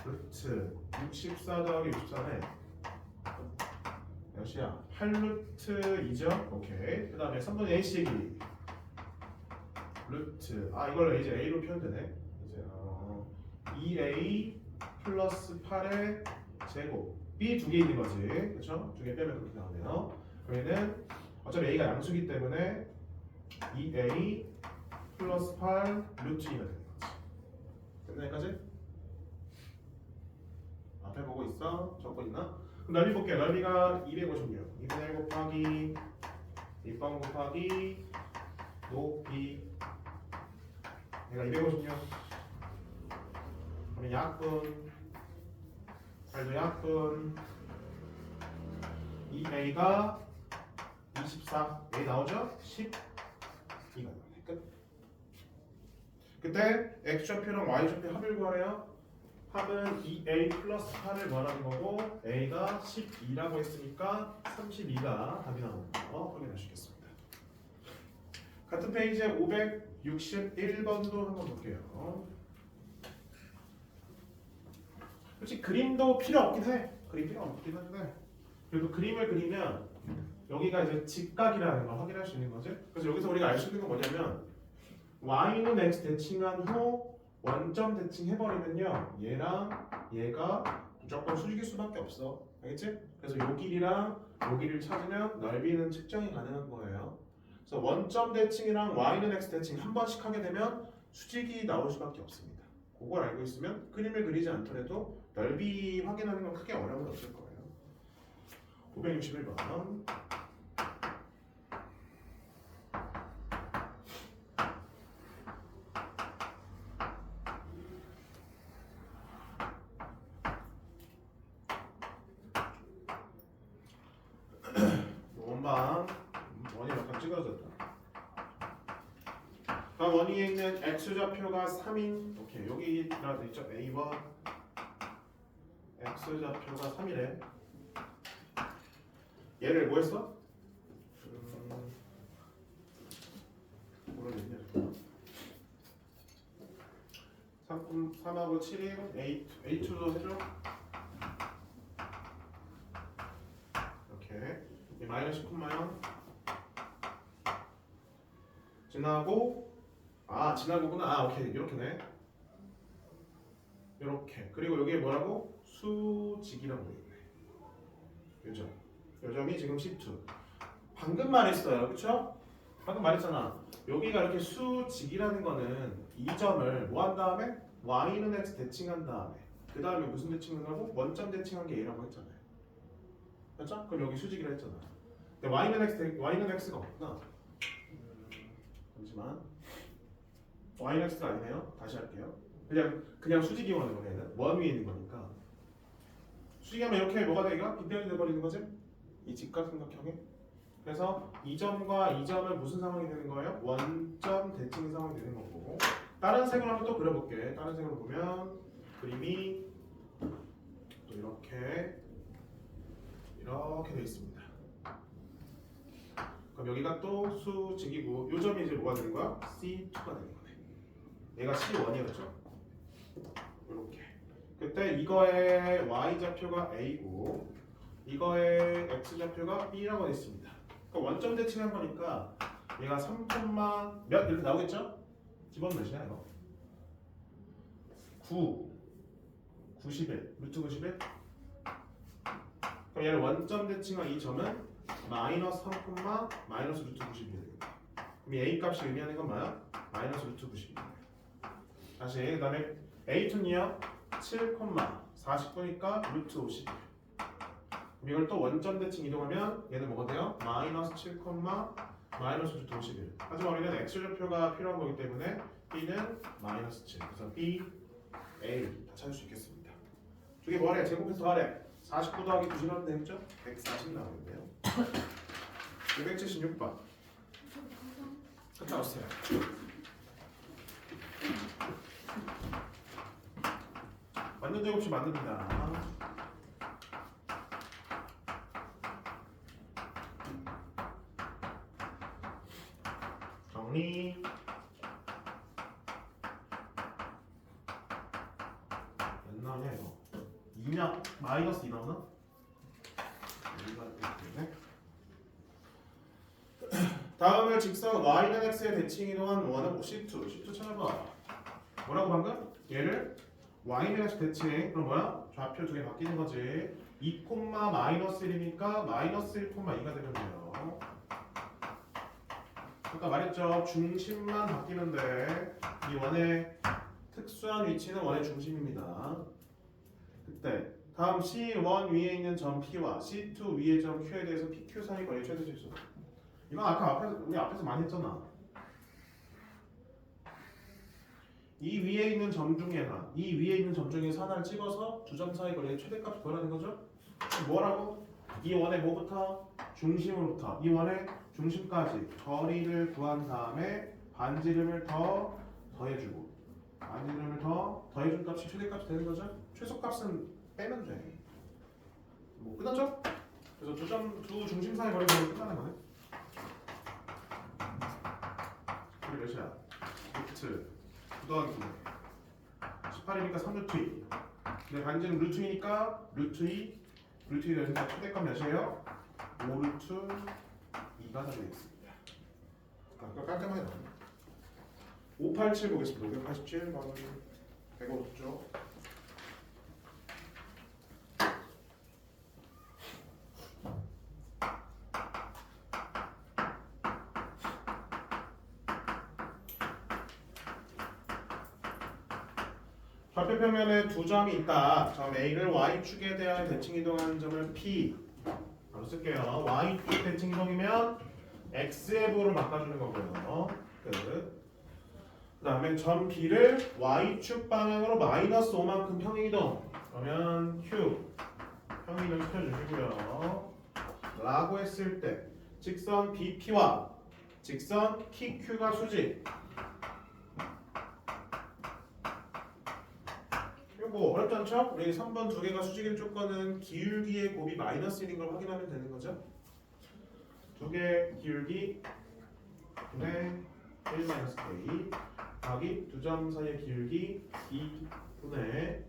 루트 64 더하기 64네 몇이야? 8루트 2죠? 오케이. 그 다음에 3분의 a 씩이 루트 이걸 이제 a로 표현되네. 이제 2a 플러스 8의 제곱 b 두 개 있는 거지, 그렇죠? 두 개 빼면 그렇게 나오네요. 그러면은 어차피 a가 양수기 때문에 2a 플러스 8 루트 2가 되는 거지. 됐나 여기까지? 앞에 보고 있어? 적고 있나? 그럼 넓이 볼게요. 넓이가 256. 2분의 1 곱하기 1번 곱하기 높이 얘가 256. 그러면 약분 8도 약분 2a가 24. a 나오죠? 12가 나오네. 끝. 그때 x좌표랑 y좌표 합을 구하래요. 합은 2a 플러스 8을 구하라는 거고 a가 12라고 했으니까 32가 답이 나오는 거 확인하시겠습니다. 같은 페이지에 561번도 한번 볼게요. 솔직히 그림도 필요 없긴 해. 그림 필요 없긴 한데 그래도 그림을 그리면 여기가 이제 직각이라는 걸 확인할 수 있는 거지. 그래서 여기서 우리가 알 수 있는 건 뭐냐면 y는 x 대칭한 후 원점 대칭 해버리면요 얘랑 얘가 무조건 수직일 수밖에 없어. 알겠지? 그래서 요 길이랑 요 길이를 찾으면 넓이는 측정이 가능한 거예요. 그래서 원점 대칭이랑 y는 x 대칭 한 번씩 하게 되면 수직이 나올 수밖에 없습니다. 그걸 알고 있으면 그림을 그리지 않더라도 넓이 확인하는 건 크게 어려움은 없을 거예요. 561번. 원방 원이 약간 찌그러졌다. 다음 원위에 있는 x좌표가 3인 오케이 여기라 돼 있죠. a1 x좌표가 3이래. 얘를 뭐 했어? 모르겠냐. 3하고 7인 A2도 해줘. 이렇게 마이너스 10,0 지나고 지나고구나. 오케이 이렇게네. 이렇게. 그리고 여기에 뭐라고? 수직이라고 되어 있네. 요점. 요점이 지금 C2. 방금 말했어요, 그렇죠? 방금 말했잖아. 여기가 이렇게 수직이라는 거는 이 점을 뭐 한 다음에 y는 x 대칭한 다음에 그 다음에 무슨 대칭을 하고 원점 대칭한 게 a라고 했잖아요. 그렇죠? 그럼 여기 수직이라 했잖아. 근데 y는 x가 없구나. 잠시만. y는 x가 아니네요. 다시 할게요. 그냥 수직이원을 보내는 원 위에 있는 거니까. 수직하면 이렇게 뭐가 되기가 빗변이 돼버리는 거지? 이 직각삼각형에. 그래서 이 점과 이 점은 무슨 상황이 되는 거예요? 원점 대칭 상황이 되는 거고. 다른 색으로 한번 또 그려볼게. 다른 색으로 보면 그림이 또 이렇게 돼 있습니다. 그럼 여기가 또 수직이고 요 점이 이제 뭐가 되는 거야? C2가 되는 거네. 얘가 C1이었죠? 이렇게. 그때 이거의 y 좌표가 A고 이거의 x 좌표가 B라고 했습니다. 그러니까 원점 대칭한 거니까 얘가 3, 몇 이렇게 나오겠죠? 기본 몇이야 이거? 9, 91, 루트 91. 그럼 얘를 원점 대칭한 이 점은 마이너스 3, 마이너스 루트 91이 되겠다. 그럼 이 A 값이 의미하는 건 뭐야? 마이너스 루트 91이에요. 다시 그 다음에 A2는요 7, 49니까 루트 51. 그럼 이걸 또 원점 대칭 이동하면 얘는 뭐가 돼요? 마이너스 7, 마이너스 루트 51. 하지만 우리는 x 좌표가 필요한 거기 때문에 b는 마이너스 7. 그래서 b, a 다 찾을 수 있겠습니다. 두 개 뭐하래? 제곱해서 더하래. 49 더하기 90 하면 되겠죠? 140 나오겠네요. 276번. 갔다 오세요. 완전 제곱식 만듭니다. 정리. 몇 나오냐 이거? 2냐? 마이너스 2 나오나? 다음을 직선 y는 x에 대칭 이동한 원은 C2 찾아봐. 뭐라고 방금? 얘를 y는 x 대칭. 그럼 뭐야? 좌표 두 개 바뀌는 거지. 2, 마이너스 1이니까 마이너스 1, 2가 되면 돼요. 아까 말했죠. 중심만 바뀌면 돼. 이 원의 특수한 위치는 원의 중심입니다. 그때 다음 C1 위에 있는 점 P와 C2 위의 점 Q에 대해서 PQ 사이 거리의 최대 질소. 이건 아까 우리 앞에서 많이 했잖아. 이 위에 있는 점 중에서 하나를 찍어서 두 점 사이 거리의 최대값을 구하라는 거죠. 뭐라고? 이 원의 뭐부터? 중심으로부터 이 원의 중심까지 거리를 구한 다음에 반지름을 더 더해주고 반지름을 더 더해준 값이 최대값이 되는 거죠. 최소값은 빼면 돼. 뭐 끝났죠? 그래서 두 중심 사이 거리를 끝나는 거네. 그게 몇이야? 루트 9 더하기 18이니까 3루트 2. 근데 반지름 루트 2니까 루트 2 되니까 최대값 몇이에요? 5루트 2가 되겠습니다. 아까 깔끔하게 나왔네. 587 보겠습니다. 587번 105쪽. 좌표 표면에 두 점이 있다. 점 A를 Y축에 대하여 대칭 이동하는 점을 P 바로 쓸게요. Y축 대칭 이동이면 X의 부호를 바꿔주는 거고요. 끝. 그 다음에 점 B를 Y축 방향으로 마이너스 5만큼 평행 이동. 그러면 Q 평행 이동 시켜주시고요. 라고 했을 때 직선 BP와 직선 PQ가 수직. 뭐 어렵지 않죠? 우리 3번 두 개가 수직일 조건은 기울기의 곱이 마이너스 1인 걸 확인하면 되는 거죠. 두 개 기울기 분의 1 마이너스 k 더하기 두 점 사이의 기울기 2 분의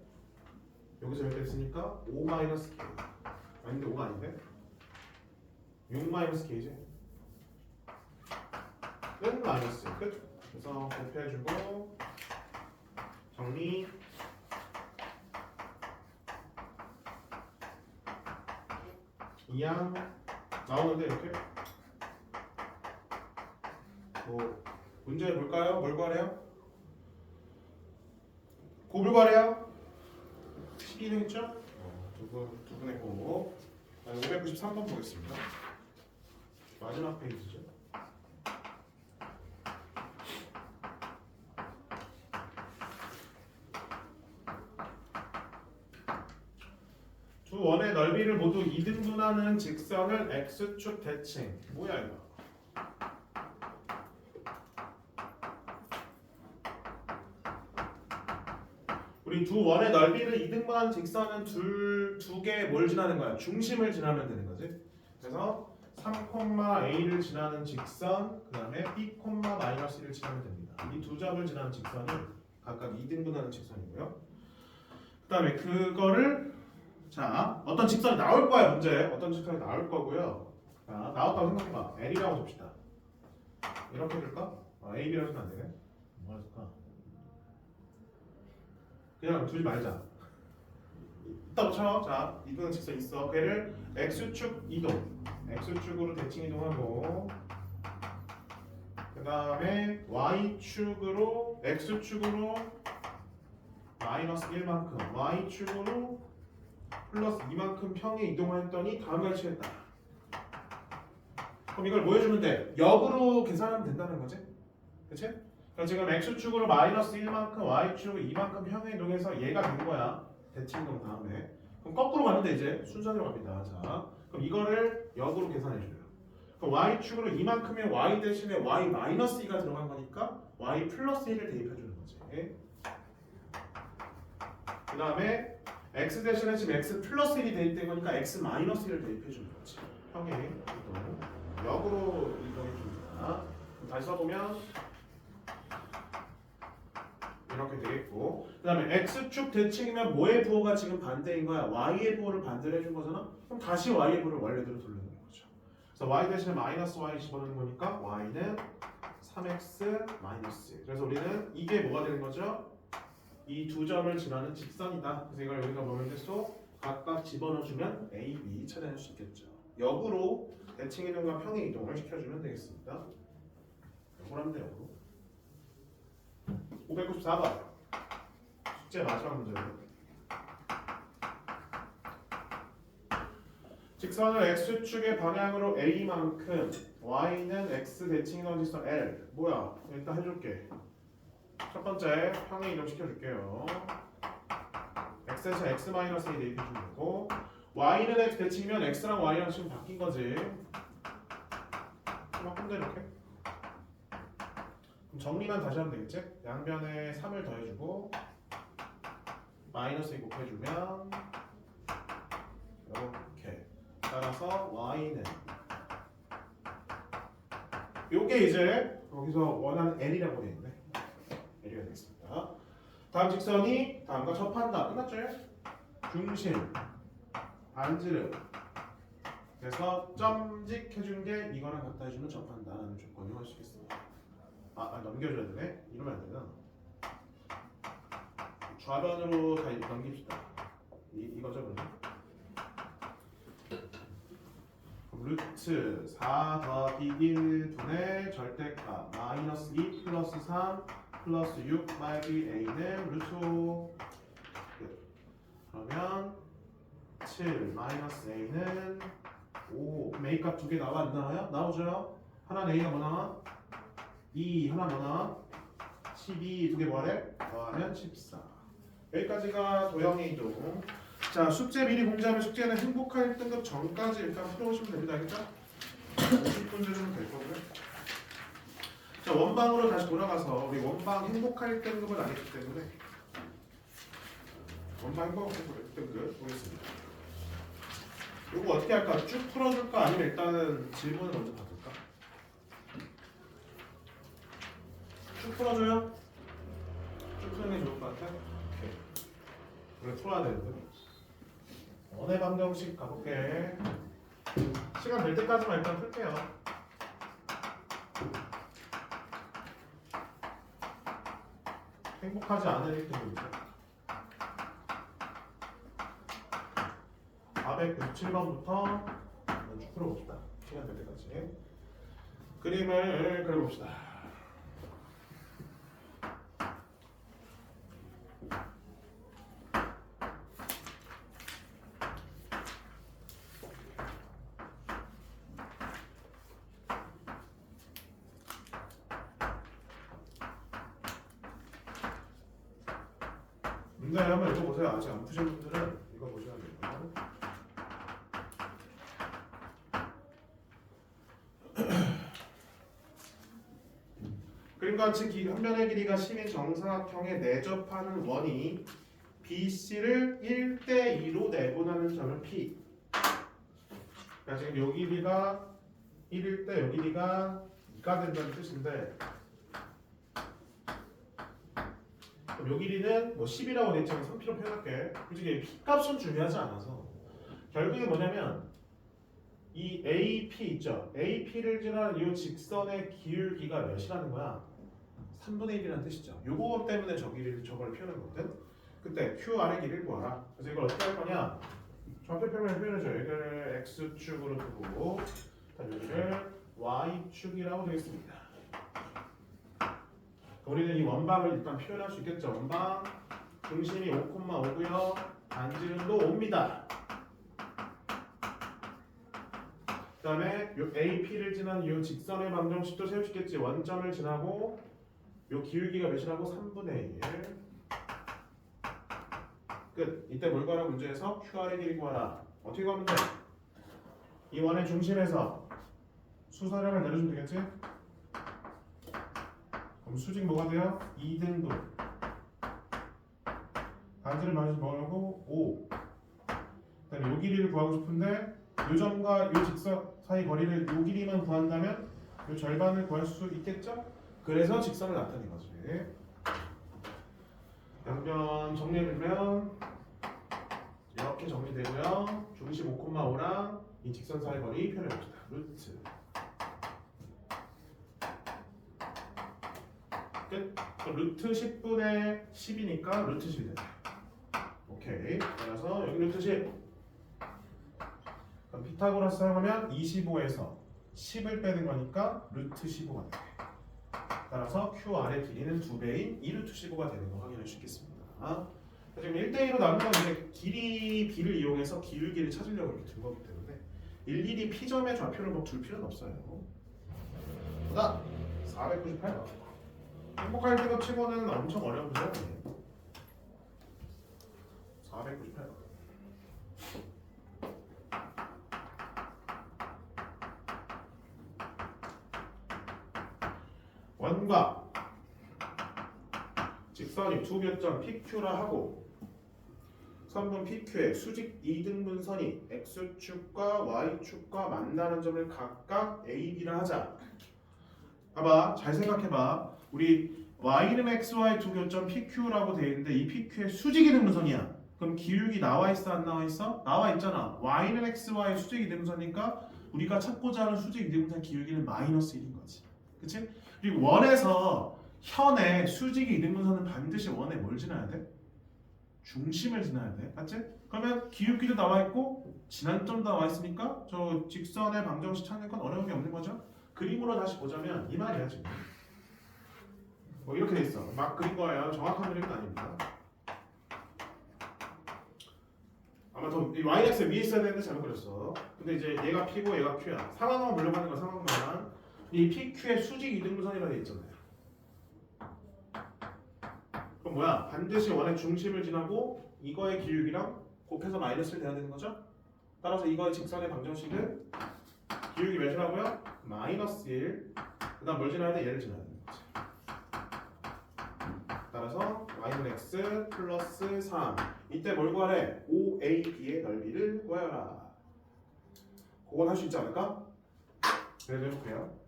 여기서 이렇게 했으니까 5 마이너스 k. 아닌데 5가 아닌데? 6 마이너스 k지. 는 마이너스 끝. 그래서 곱해주고 정리. 이양 나오는데 이렇게 뭐 문제 볼까요? 뭘 구하래요? 곱을 구하래요? 12 되겠죠? 두 분의 곱. 593번 보겠습니다. 마지막 페이지죠. 두 원의 넓이를 모두 2등분하는 직선을 x축 대칭. 뭐야 이거? 우리 두 원의 넓이를 2등분하는 직선은 두 개 뭘 지나는 거야? 중심을 지나면 되는 거지. 그래서 3,a를 지나는 직선, 그 다음에 b, -1을 지나면 됩니다. 이 두 점을 지나는 직선은 각각 2등분하는 직선이고요. 그 다음에 그거를 자 어떤 직선이 나올 거야 문제. 어떤 직선이 나올 거고요. 자 나왔다고 생각해봐. L이라고 줍시다. 이렇게 될까? A, B라고 하면 안 되네. 뭐가 될까? 그냥 두지 말자. 이따 쳐. 자, 이동한 직선 있어. 걔를 x축 이동, x축으로 대칭 이동하고, 그 다음에 y축으로 x축으로 마이너스 1만큼, y축으로 플러스 2만큼 평에 이동했더니 다음같이 취했다. 그럼 이걸 뭐 해주면 돼? 역으로 계산하면 된다는 거지, 그렇지? 그럼 지금 x축으로 마이너스 1만큼, y축으로 2만큼 평에 이동해서 얘가 된 거야. 대칭 이동 다음에. 그럼 거꾸로 가는데 이제 순서대로 갑니다. 자, 그럼 이거를 역으로 계산해줘요. 그럼 y축으로 2만큼의 y 대신에 y 마이너스 2가 들어간 거니까 y 플러스 1을 대입해주는 거지. 그 다음에 x 대신에 지금 x 플러스 1이 대입된 거니까 x 마이너스 1을 대입해주는 거지. 평에 이동. 역으로 이동해줍니다. 다시 써보면 이렇게 되겠고, 그 다음에 x축 대칭이면 뭐의 부호가 지금 반대인 거야? y의 부호를 반대로 해준 거잖아? 그럼 다시 y의 부호를 원래대로 돌리는 거죠. 그래서 y 대신에 마이너스 y 집어넣는 거니까 y는 3x 마이너스. 그래서 우리는 이게 뭐가 되는 거죠? 이 두 점을 지나는 직선이다. 그래서 이걸 여기가 보면 돼서 각각 집어넣어주면 a, b 찾아낼 수 있겠죠. 역으로 대칭 이동과 평행 이동을 시켜주면 되겠습니다. 역으로 하면 돼요. 594번 숙제 마지막 문제예요. 직선을 x축의 방향으로 a만큼 y는 x 대칭 이동 직선 l. 뭐야? 일단 해줄게. 첫 번째 평행 이동 시켜줄게요. x 대신 x 마이너스 1 대입해주면 되고, y는 x 대칭이면 x랑 y랑 지금 바뀐 거지. 바꾼다 이렇게. 정리만 다시 하면 되겠지? 양변에 3을 더해주고 마이너스 2 곱해주면 이렇게. 따라서 y는 요게 이제 여기서 원하는 l이라고 되어 있네. l이가 되겠습니다. 다음 직선이 다음과 접한다. 끝났죠? 중심, 반지름. 그래서 점직 해준 게 이거랑 같다 해주면 접한다라는 조건을 할 수 있겠습니다. 넘겨줘야 되네. 이러면 안 되나? 좌변으로 다 넘깁시다. 이거죠, 그러면? 루트 4 더하기 1분의 절대값 마이너스 2 플러스 3 플러스 6 마이너스 a는 루트 5. 그러면 7 마이너스 a는 5. 그럼 a 값 두 개 나와 안 나와요? 나오죠? 하나는 a가 뭐 나와? 2 하나 뭐 나와? 12 두 개 뭐하래? 더하면 14. 여기까지가 도형의 이동. 자, 숙제 미리 공지하면 숙제는 행복할 등급 전까지 일단 풀어오시면 됩니다. 알겠죠? 50분 정도면 될 거고요. 자, 원방으로 다시 돌아가서 우리 원방 행복할 등급을 안 했기 때문에 원방 행복할 등급 보겠습니다. 이거 어떻게 할까? 쭉 풀어줄까? 아니면 일단은 질문을 먼저 받을까? 쭉 풀어줘요? 쭉 푸는 게 좋을 것 같아? 오케이. 원래 풀어야 되는데. 원의 방정식 가볼게. 시간 될 때까지만 일단 풀게요. 행복하지 않을 때문이죠. 497번부터 쭉 풀어봅시다. 시간 될 때까지. 그림을 그려봅시다. 문제 한번 읽어보세요. 아직 안 푸신 분들은 이거 보셔야 돼요. 그림과 같이 한 변의 길이가 10인 정사각형에 내접하는 원이 BC를 1대2로 내분하는 점은 P. 그러니까 지금 요 길이가 1일 때 요 길이가 2가 된다는 뜻인데, 그럼 요 길이는 뭐 10이라고 돼 있지만 3P로 표현할게. 솔직히 P 값은 중요하지 않아서 결국에 뭐냐면 이 AP 있죠? AP를 지나는 이 직선의 기울기가 몇이라는 거야? 3분의 1이라는 뜻이죠. 요거 때문에 저걸 표현한 거거든. 그때 QR의 길이를 구하라. 그래서 이걸 어떻게 할 거냐? 좌표 평면을 표현해줘. 여기를 X축으로 두고 여기를 Y축이라고 되겠습니다. 우리는 이 원방을 일단 표현할 수 있겠죠. 원방 중심이 5,5고요. 반지름도 5입니다. 그 다음에 요 AP를 지난 요 직선의 방정식도 세울 수 있겠지. 원점을 지나고 요 기울기가 몇이라고? 3분의 1. 끝. 이때 뭘 구하라 문제에서 QR의 길이 구하라. 어떻게 구하면 돼? 이 원의 중심에서 수선형을 내려주면 되겠지? 그럼 수직 뭐가 돼요? 2등분. 반지름 반지름 뭐라고? 5. 그 다음에 요 길이를 구하고 싶은데 요 점과 요 직선 사이 거리를 요 길이만 구한다면 요 절반을 구할 수 있겠죠? 그래서 직선을 나타낸 거지. 양변 정리해보면 이렇게 정리되고요. 중심 5,5랑 이 직선 사이 거리 표현해봅시다. 루트 끝. 그럼 루트 10분의 10이니까 루트 10이 되네. 오케이. 따라서 여기 루트 10. 그럼 피타고라스 사용하면 25에서 10을 빼는 거니까 루트 15가 돼. 따라서 QR의 길이는 2배인 2루트 15가 되는 거 확인할 수 있겠습니다. 지금 1대1로 나눈 건 이제 길이 B를 이용해서 기울기를 찾으려고 이렇게 둔 거기 때문에 일일이 P점의 좌표를 뭐 둘 필요는 없어요. 보다 498번. 행복할 때도 치고는 엄청 어려운 문제 아니에요. 498번. 원과 직선이 두 교점 PQ라 하고 선분 PQ의 수직 2등분 선이 X축과 Y축과 만나는 점을 각각 A, B라 하자. 봐봐, 잘 생각해봐. 우리 Y는 XY 두 교점 PQ라고 돼 있는데 이 PQ의 수직 2등분 선이야. 그럼 기울기 나와 있어 안 나와 있어? 나와 있잖아. Y는 XY 수직 2등분 선이니까 우리가 찾고자 하는 수직 2등분 선 기울기는 마이너스 1인 거지. 그치? 그리고 원에서 현의 수직이 2등분선은 반드시 원에 뭘 지나야 돼? 중심을 지나야 돼. 맞지? 그러면 기울기도 나와 있고 진한점도 나와 있으니까 저 직선의 방정식 찾는 건 어려운 게 없는 거죠. 그림으로 다시 보자면 이 말이야 지금. 뭐 이렇게 돼 있어. 막 그린 거예요. 정확한 그림은 아닙니다. 아마 더 y-axis 위에 있어야 되는데 잘못 그렸어. 근데 이제 얘가 P고 얘가 Q야. 상황만 물려가는 건 상황만. 이 PQ의 수직 2등분선이라고 돼 있잖아요. 그럼 뭐야? 반드시 원의 중심을 지나고 이거의 기울기랑 곱해서 마이너스를 돼야 되는 거죠? 따라서 이거의 직선의 방정식은 기울기 몇이라고요? 마이너스 1. 그 다음 뭘 지나야 돼? 얘를 지나야 되는 거지. 따라서 y는 x 플러스 3. 이때 뭘 구하래? OAB의 넓이를 구하여라. 그건 할 수 있지 않을까? 그래도 해볼게요.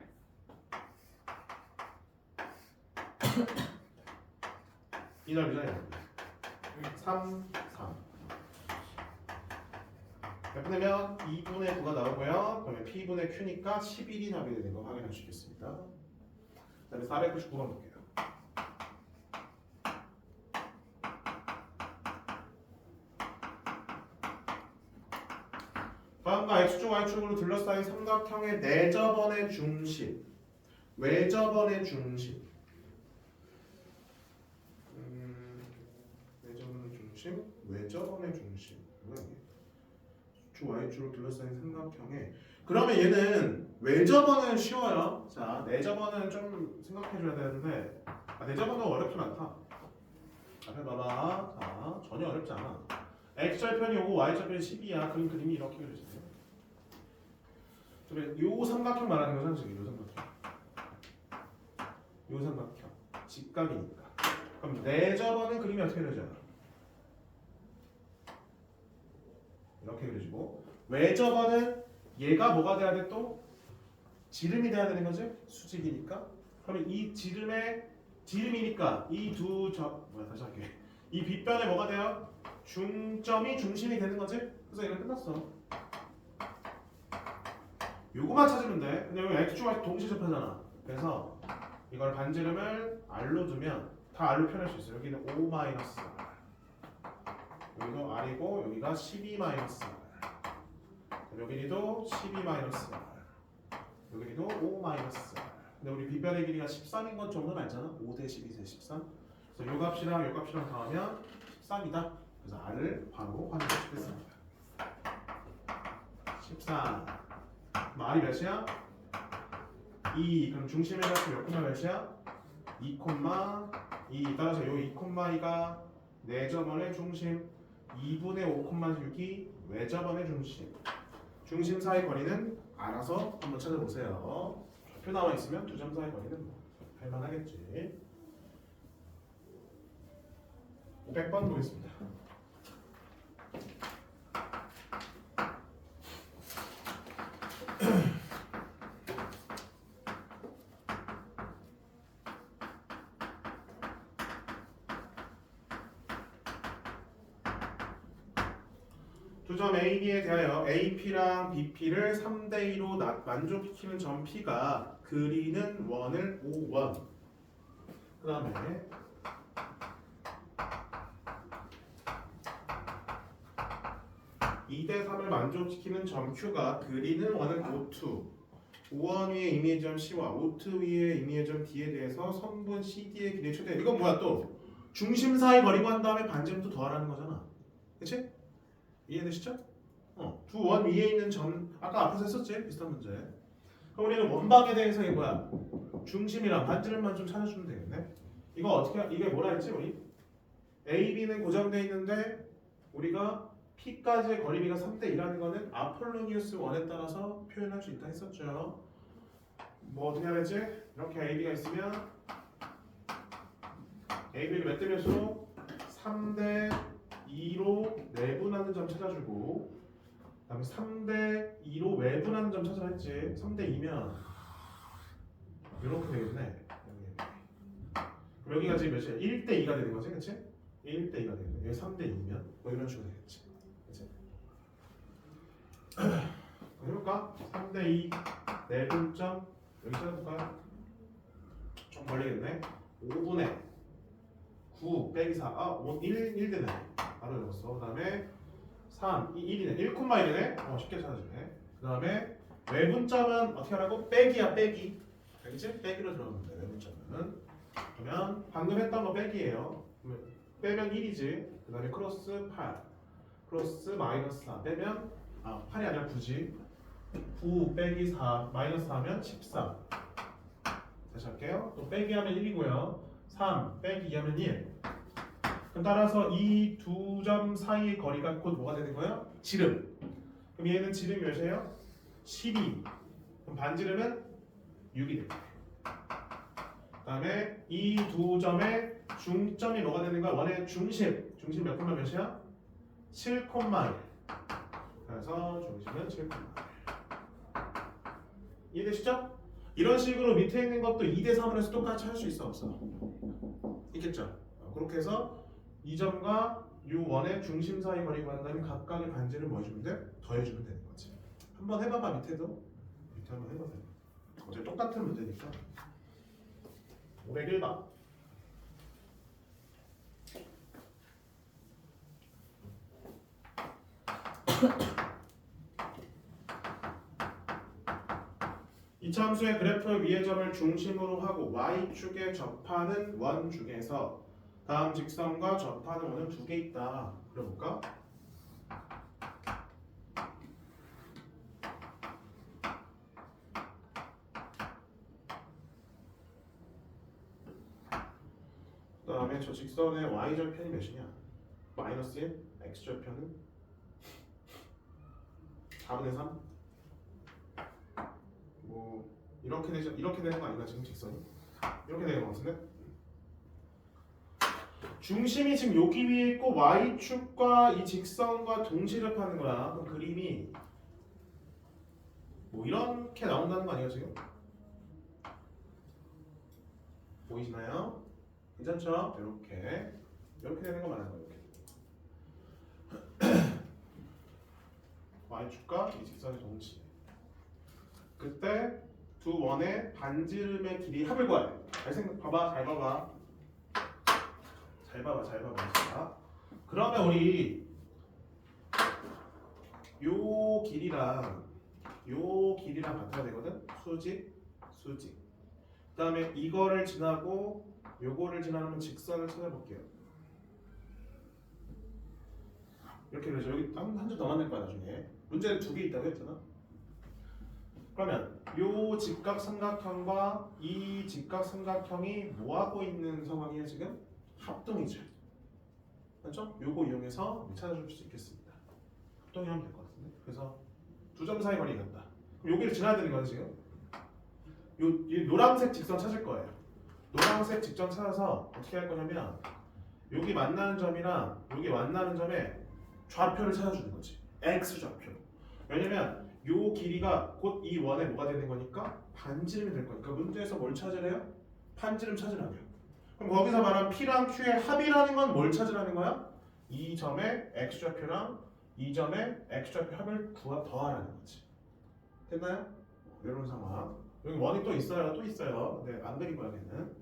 이 넓이잖아요. 3, 3. 몇 분의면 2분의 9가 나오고요. 그러면 P분의 Q니까 11이 답이 되는 거 확인할 수 있겠습니다. 그 다음에 499번 볼게요. 다음과 X축, Y축으로 둘러싸인 삼각형의 내접원의 중심, 외접원의 중심. 내접원의 중심, 외접원의 중심. 뭐야 이게? X축, Y축으로 둘러싸인 삼각형의. 그러면 얘는 외접원은 쉬워요. 자, 내접원은 좀 생각해줘야 되는데, 내접원은 어렵진 않다. 앞에 봐봐. 자, 전혀 어렵지 않아. X절편이 5, Y절편이 12야. 그림이 이렇게 그려지네요. 요 삼각형 말하는 거잖아 지금. 요 삼각형. 요 삼각형. 직각이니까. 그럼 내접원은 그림이 어떻게 그려져요? 이렇게 그려지고, 외접원은 얘가 뭐가 돼야 돼 또? 지름이 돼야 되는 거지? 수직이니까. 그러면 이 지름이니까 이 다시 할게. 이 빗변에 뭐가 돼요? 중점이 중심이 되는 거지? 그래서 이건 끝났어. 요거만 찾으면 돼. 근데 여기 X축과 동시에 접하잖아. 그래서 이걸 반지름을 R로 두면 다 R로 표현할 수 있어. 여기는 5 마이너스 R. 여기도 R이고 여기가 12 마이너스 R. 여기도 12 마이너스 R. 여기도 5 마이너스 R. 근데 우리 빗변의 길이가 13인 건 정도는 알잖아. 5 대 12 대 13. 그래서 요 값이랑 요 값이랑 더하면 13이다. 그래서 R을 바로 확인해 주겠습니다. 14. R이 몇이야? 2. 그럼 중심의 값이 몇 콤마 몇이야? 2,2. 따라서 요 2,2가 내접원의 중심, 2분의 5,6이 외접원의 중심. 중심 사이 거리는 알아서 한번 찾아보세요. 좌표 나와 있으면 두 점 사이 거리는 뭐 할만하겠지. 500번 보겠습니다. 두 점 A, B에 대하여 AP랑 BP를 3대2로 만족시키는 점 P가 그리는 원을 O1. 그 다음에 2대3을 만족시키는 점 Q가 그리는 원은 O2. O1 위의 임의의 점 C와 O2 위의 임의의 점 D에 대해서 선분 CD의 길이의 최대. 이건 뭐야 또? 중심 사이 버리고 한 다음에 반지름 또 더하라는 거잖아. 그치? 이해되시죠? 두 원 위에 있는 점 아까 앞에서 했었지? 비슷한 문제. 그럼 우리는 원박에 대해서 이게 뭐야? 중심이랑 반지름만 좀 찾아주면 되겠네. 이거 어떻게 이게 뭐라 했지 우리? A, B는 고정돼 있는데 우리가 P까지의 거리비가 3대2라는 거는 아폴로니우스 원에 따라서 표현할 수 있다 했었죠. 뭐 어떻게 해야 되지? 이렇게 A, B가 있으면 A, B를 몇 대 몇으로? 3대2로 내분하는 점 찾아주고 그 다음에 3대2로 외분하는 점 찾아라 했지. 3대2면 이렇게 되겠네. 그럼 여기가 지금 몇이야? 1대2가 되는 거지, 그치? 1대2가 되는 거야. 여기 3대2면 뭐 이런 식으로 되겠지. 그치? 해볼까? 3대2 내분점 여기 찾아볼까요? 좀 걸리겠네. 5분의 9 빼기 4 1 되네. 바로 적었어. 그 다음에 3 1이네. 1,1이네. 쉽게 찾아주네. 그 다음에 외분점은 어떻게 하라고? 빼기야 빼기. 알겠지? 빼기로 들어가면 돼. 외분점은. 그러면 방금 했던 거 빼기예요. 빼면 1이지. 그 다음에 크로스 8 크로스 마이너스 4 빼면 8이 아니라 9지. 9 빼기 4 마이너스 4하면 13. 다시 할게요. 또 빼기 하면 1이고요. 3 빼기 2 하면 1. 그럼 따라서 이 두 점 사이의 거리가 곧 뭐가 되는 거예요? 지름. 그럼 얘는 지름이 몇이에요? 12. 그럼 반지름은 6이 됩니다. 그 다음에 이 두 점의 중점이 뭐가 되는 거야? 원의 중심. 중심 몇 콤마 몇이야? 7,1. 그래서 중심은 7,1. 이해되시죠? 이런 식으로 밑에 있는 것도 2대3으로 해서 똑같이 할 수 있어 없어? 있겠죠? 그렇게 해서 이 점과 요 원의 중심 사이 거리 구한다면 각각의 반지를 뭐 해주면 돼? 더해주면 되는 거지. 한번 해봐봐. 밑에도 밑에 한번 해보세요. 어차피 똑같은 문제니까. 501번. 이차함수의 그래프 위의 점을 중심으로 하고 y축에 접하는 원 중에서 다음 직선과 접하는 원은 두 개 있다. 그려볼까? 그 다음에 저 직선의 y절편이 몇이냐? 마이너스 1, x절편은 4분의 3? 뭐 이렇게 되는 거 아닌가 지금 직선이? 이렇게 되는 거 같은데? 중심이 지금 여기 위에 있고 y축과 이 직선과 동시접하는 거야. 그럼 그림이 뭐 이렇게 나온다는 거 아니에요 지금? 보이시나요? 괜찮죠? 이렇게 되는 거 말하는 거예요. 이렇게 y축과 이 직선의 동시. 그때 두 원의 반지름의 길이 합을 구하래. 잘 봐봐. 잘 봐봐. 그러면 우리 요 길이랑 같아야 되거든. 수직. 그다음에 이거를 지나고 요거를 지나면 직선을 찾아볼게요. 이렇게 되죠. 여기 한 줄 더 만들 거야 나중에. 문제는 두 개 있다고 했잖아. 그러면 요 직각삼각형과 이 직각삼각형이 뭐 하고 있는 상황이에요 지금? 합동이죠. 맞죠? 요거 이용해서 찾아줄 수 있겠습니다. 합동이하면 될 것 같은데. 그래서 두 점 사이 거리 같다. 그럼 여기를 지나야 되는 거는 지금 이 노란색 직선 찾을 거예요. 노란색 직선 찾아서 어떻게 할 거냐면 여기 만나는 점이랑 여기 만나는 점에 좌표를 찾아주는 거지. x 좌표. 왜냐면 요 길이가 곧 이 원에 뭐가 되는 거니까 반지름이 될 거니까 문제에서 뭘 찾으래요? 반지름 찾으라고요. 그럼 거기서 말한 P랑 Q의 합이라는 건 뭘 찾으라는 거야? 이 점의 x좌표랑 이 점의 x좌표 합을 더하라는 거지. 됐나요? 이런 상황. 여기 원이 또 있어요. 네, 안 그린 거야 걔는.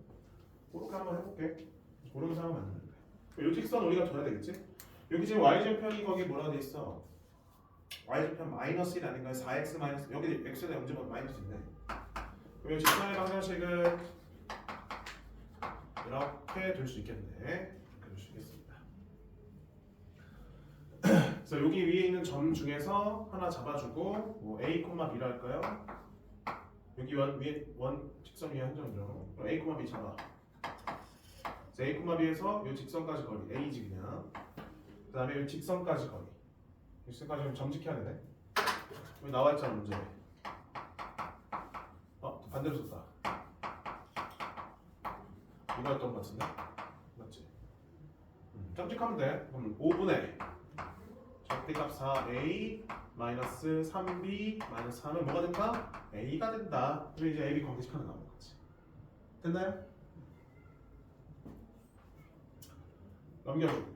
그렇게 한번 해볼게. 그런 상황 만드는 거야. 요 직선 우리가 둬야 되겠지? 여기 지금 y절편이 거기 뭐라고 돼 있어? y절편 마이너스 1 아닌가요? 4x 마이너스 여기 x에다 0제곱 마이너스 있네. 그럼 이 직선의 방정식은 이렇게 될 수 있겠네. 이렇게 될 수 있겠습니다. 그래서 여기 위에 있는 점 중에서 하나 잡아주고 뭐 a, b라 할까요? 여기 위에 직선 위에 한 점이죠. 그럼 a, b 잡아. 그래서 a, b에서 이 직선까지 거리 a지 그냥. 그 다음에 이 직선까지 거리. 이 직선까지 점직해야 되네. 여기 나와 있잖아 문제. 반대로 썼다. 이거였던 것 같은데? 맞지? 점찍하면 돼. 그럼 5분의 적대값 4a 마이너스 3b 마이너스 3은 뭐가 된다? a가 된다. 그래서 이제 ab 관계식하나 나오는 거지. 됐나요? 넘겨주고.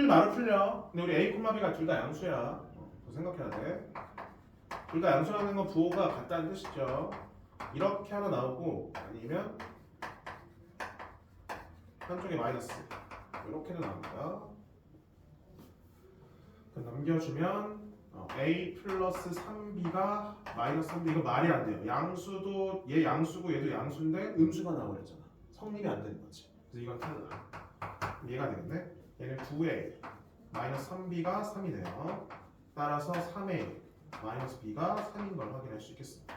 바로 풀려. 근데 우리 a, b가 둘 다 양수야. 그거 생각해야 돼. 둘 다 양수라는 건 부호가 같다는 뜻이죠. 이렇게 하나 나오고 아니면 한쪽에 마이너스 이렇게도 나옵니다. 넘겨주면 a 플러스 3b가 마이너스 3b 이거 말이 안 돼요. 양수도 얘 양수고 얘도 양수인데 음수가 나오랬잖아. 성립이 안 되는 거지. 그래서 이건 탈락. 얘가 되겠네. 얘는 9a 마이너스 3b가 3이 돼요. 따라서 3a 마이너스 b가 3인 걸 확인할 수 있겠습니다.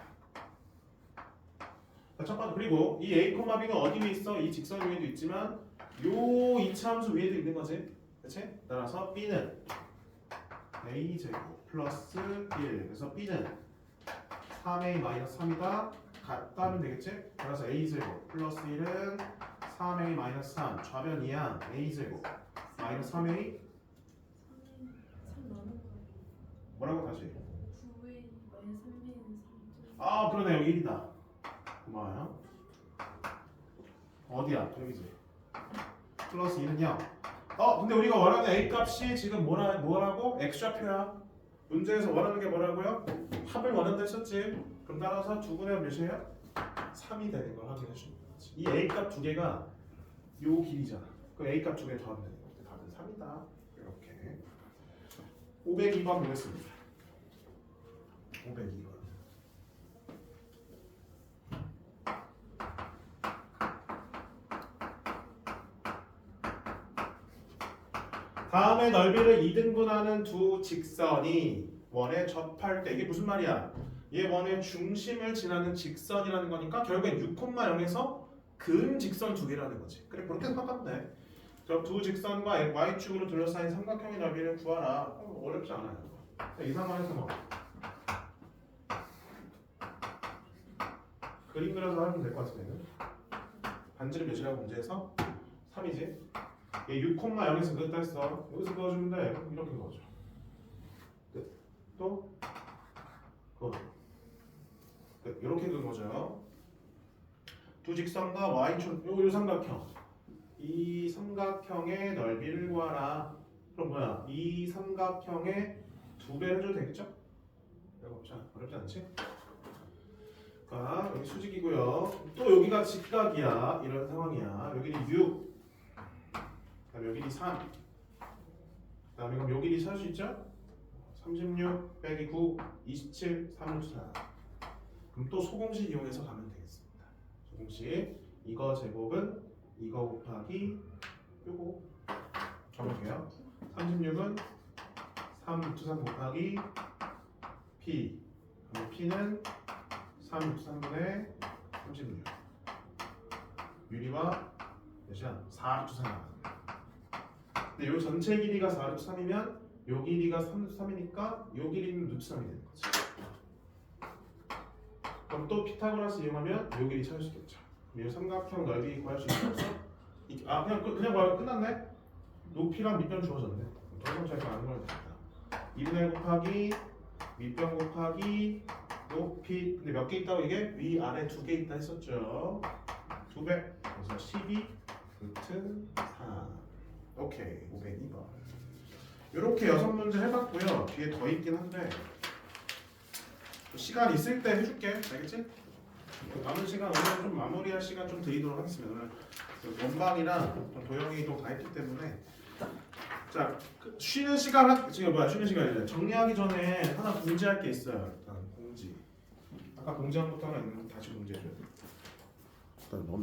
자, 첫 번째 그리고 이 a, b가 어디 위에 있어? 이 직선 위에도 있지만 요 이차함수 위에도 있는 거지. 그렇지? 따라서 b는 a 제곱 플러스 1 그래서 b는 3a 마이너스 3이다 같다면 되겠지? 따라서 a 제곱 플러스 1은 3a 마이너스 3 좌변 이항 a 제곱 마이너스 3a 3 나눈 거 뭐라고 다시? 9의 마이너스 3b는 3. 아 그러네 여기 1이다. 고마워요. 어디야? 여기지. 플러스 2는요. 근데 우리가 원하는 A 값이 지금 뭐라고? X좌표야. 문제에서 원하는 게 뭐라고요? 합을 원한다 했었지. 그럼 따라서 두 분의 몇이에요? 3이 되는 걸 확인해 주는 거지. 이 A 값 두 개가 요 길이잖아. 그 A 값 두 개 더하면 되는 거지. 답은 3이다. 이렇게. 502번 보겠습니다. 502번. 다음의 넓이를 2등분하는 두 직선이 원에 접할 때 이게 무슨 말이야? 얘 원의 중심을 지나는 직선이라는 거니까 결국엔 6,0에서 근 직선 두 개라는 거지. 그래 그렇게 생각하면 돼. 그럼 두 직선과 y축으로 둘러싸인 삼각형의 넓이를 구하라. 어렵지 않아요. 이 상황에서 뭐 그림 그려서 하면 될 것 같은데는 반지름 몇이라고 문제에서 3이지. 얘 6,0에서 그었다 했어. 여기서 그어주면 돼. 그럼 이렇게 그어줘. 끝. 또 그어줘. 끝. 이렇게 그어줘요. 두 직선과 y축 요 삼각형. 이 삼각형의 넓이를 구하라. 그럼 뭐야? 이 삼각형의 2배를 해줘도 되겠죠? 어렵지 않지? 자, 여기 수직이고요. 또 여기가 직각이야. 이런 상황이야. 여기는 6. 그다음에 여기는 3. 그다음에 그럼 여기는 찾을 수 있죠? 36 빼기 9, 27, 3, 4. 그럼 또 소공식 이용해서 가면 되겠습니다. 소공식. 이거 제곱은 이거 곱하기 요거. 가볼게요. 36은 3, 6, 3 곱하기 P. 그럼 P는 3, 6, 3분의 36. 유리와 몇이야? 4, 6, 3 나왔네. 근데 요 전체 길이가 4, 6, 3이면 요 길이가 3, 6, 3이니까 요 길이는 루트 3이 되는 거지. 그럼 또 피타고라스 이용하면 요 길이 찾을 수 있겠죠. 이 삼각형 넓이 구할 수 있는 거 없어? 그냥 뭐야? 끝났네? 높이랑 밑변 주어졌네. 더 이상 차이가 안 걸면 됩니다. 2분의 1 곱하기 밑변 곱하기 높이. 근데 몇 개 있다고 이게? 위 아래 2개 있다 했었죠. 2배. 그래서 12 루트 4. 오케이. 502번. 이렇게 6문제 해봤고요. 뒤에 더 있긴 한데 시간 있을 때 해줄게. 알겠지? 남은 시간 오늘 좀 마무리할 시간 좀 드리도록 하겠습니다. 오늘 원방이랑 도영이도 다 했기 때문에 자 쉬는 시간 지금 뭐야 쉬는 시간이래. 정리하기 전에 하나 공지할 게 있어요. 일단 공지. 아까 공지한 것도 하나 있는데 다시 공지해줘요. 일단 멈.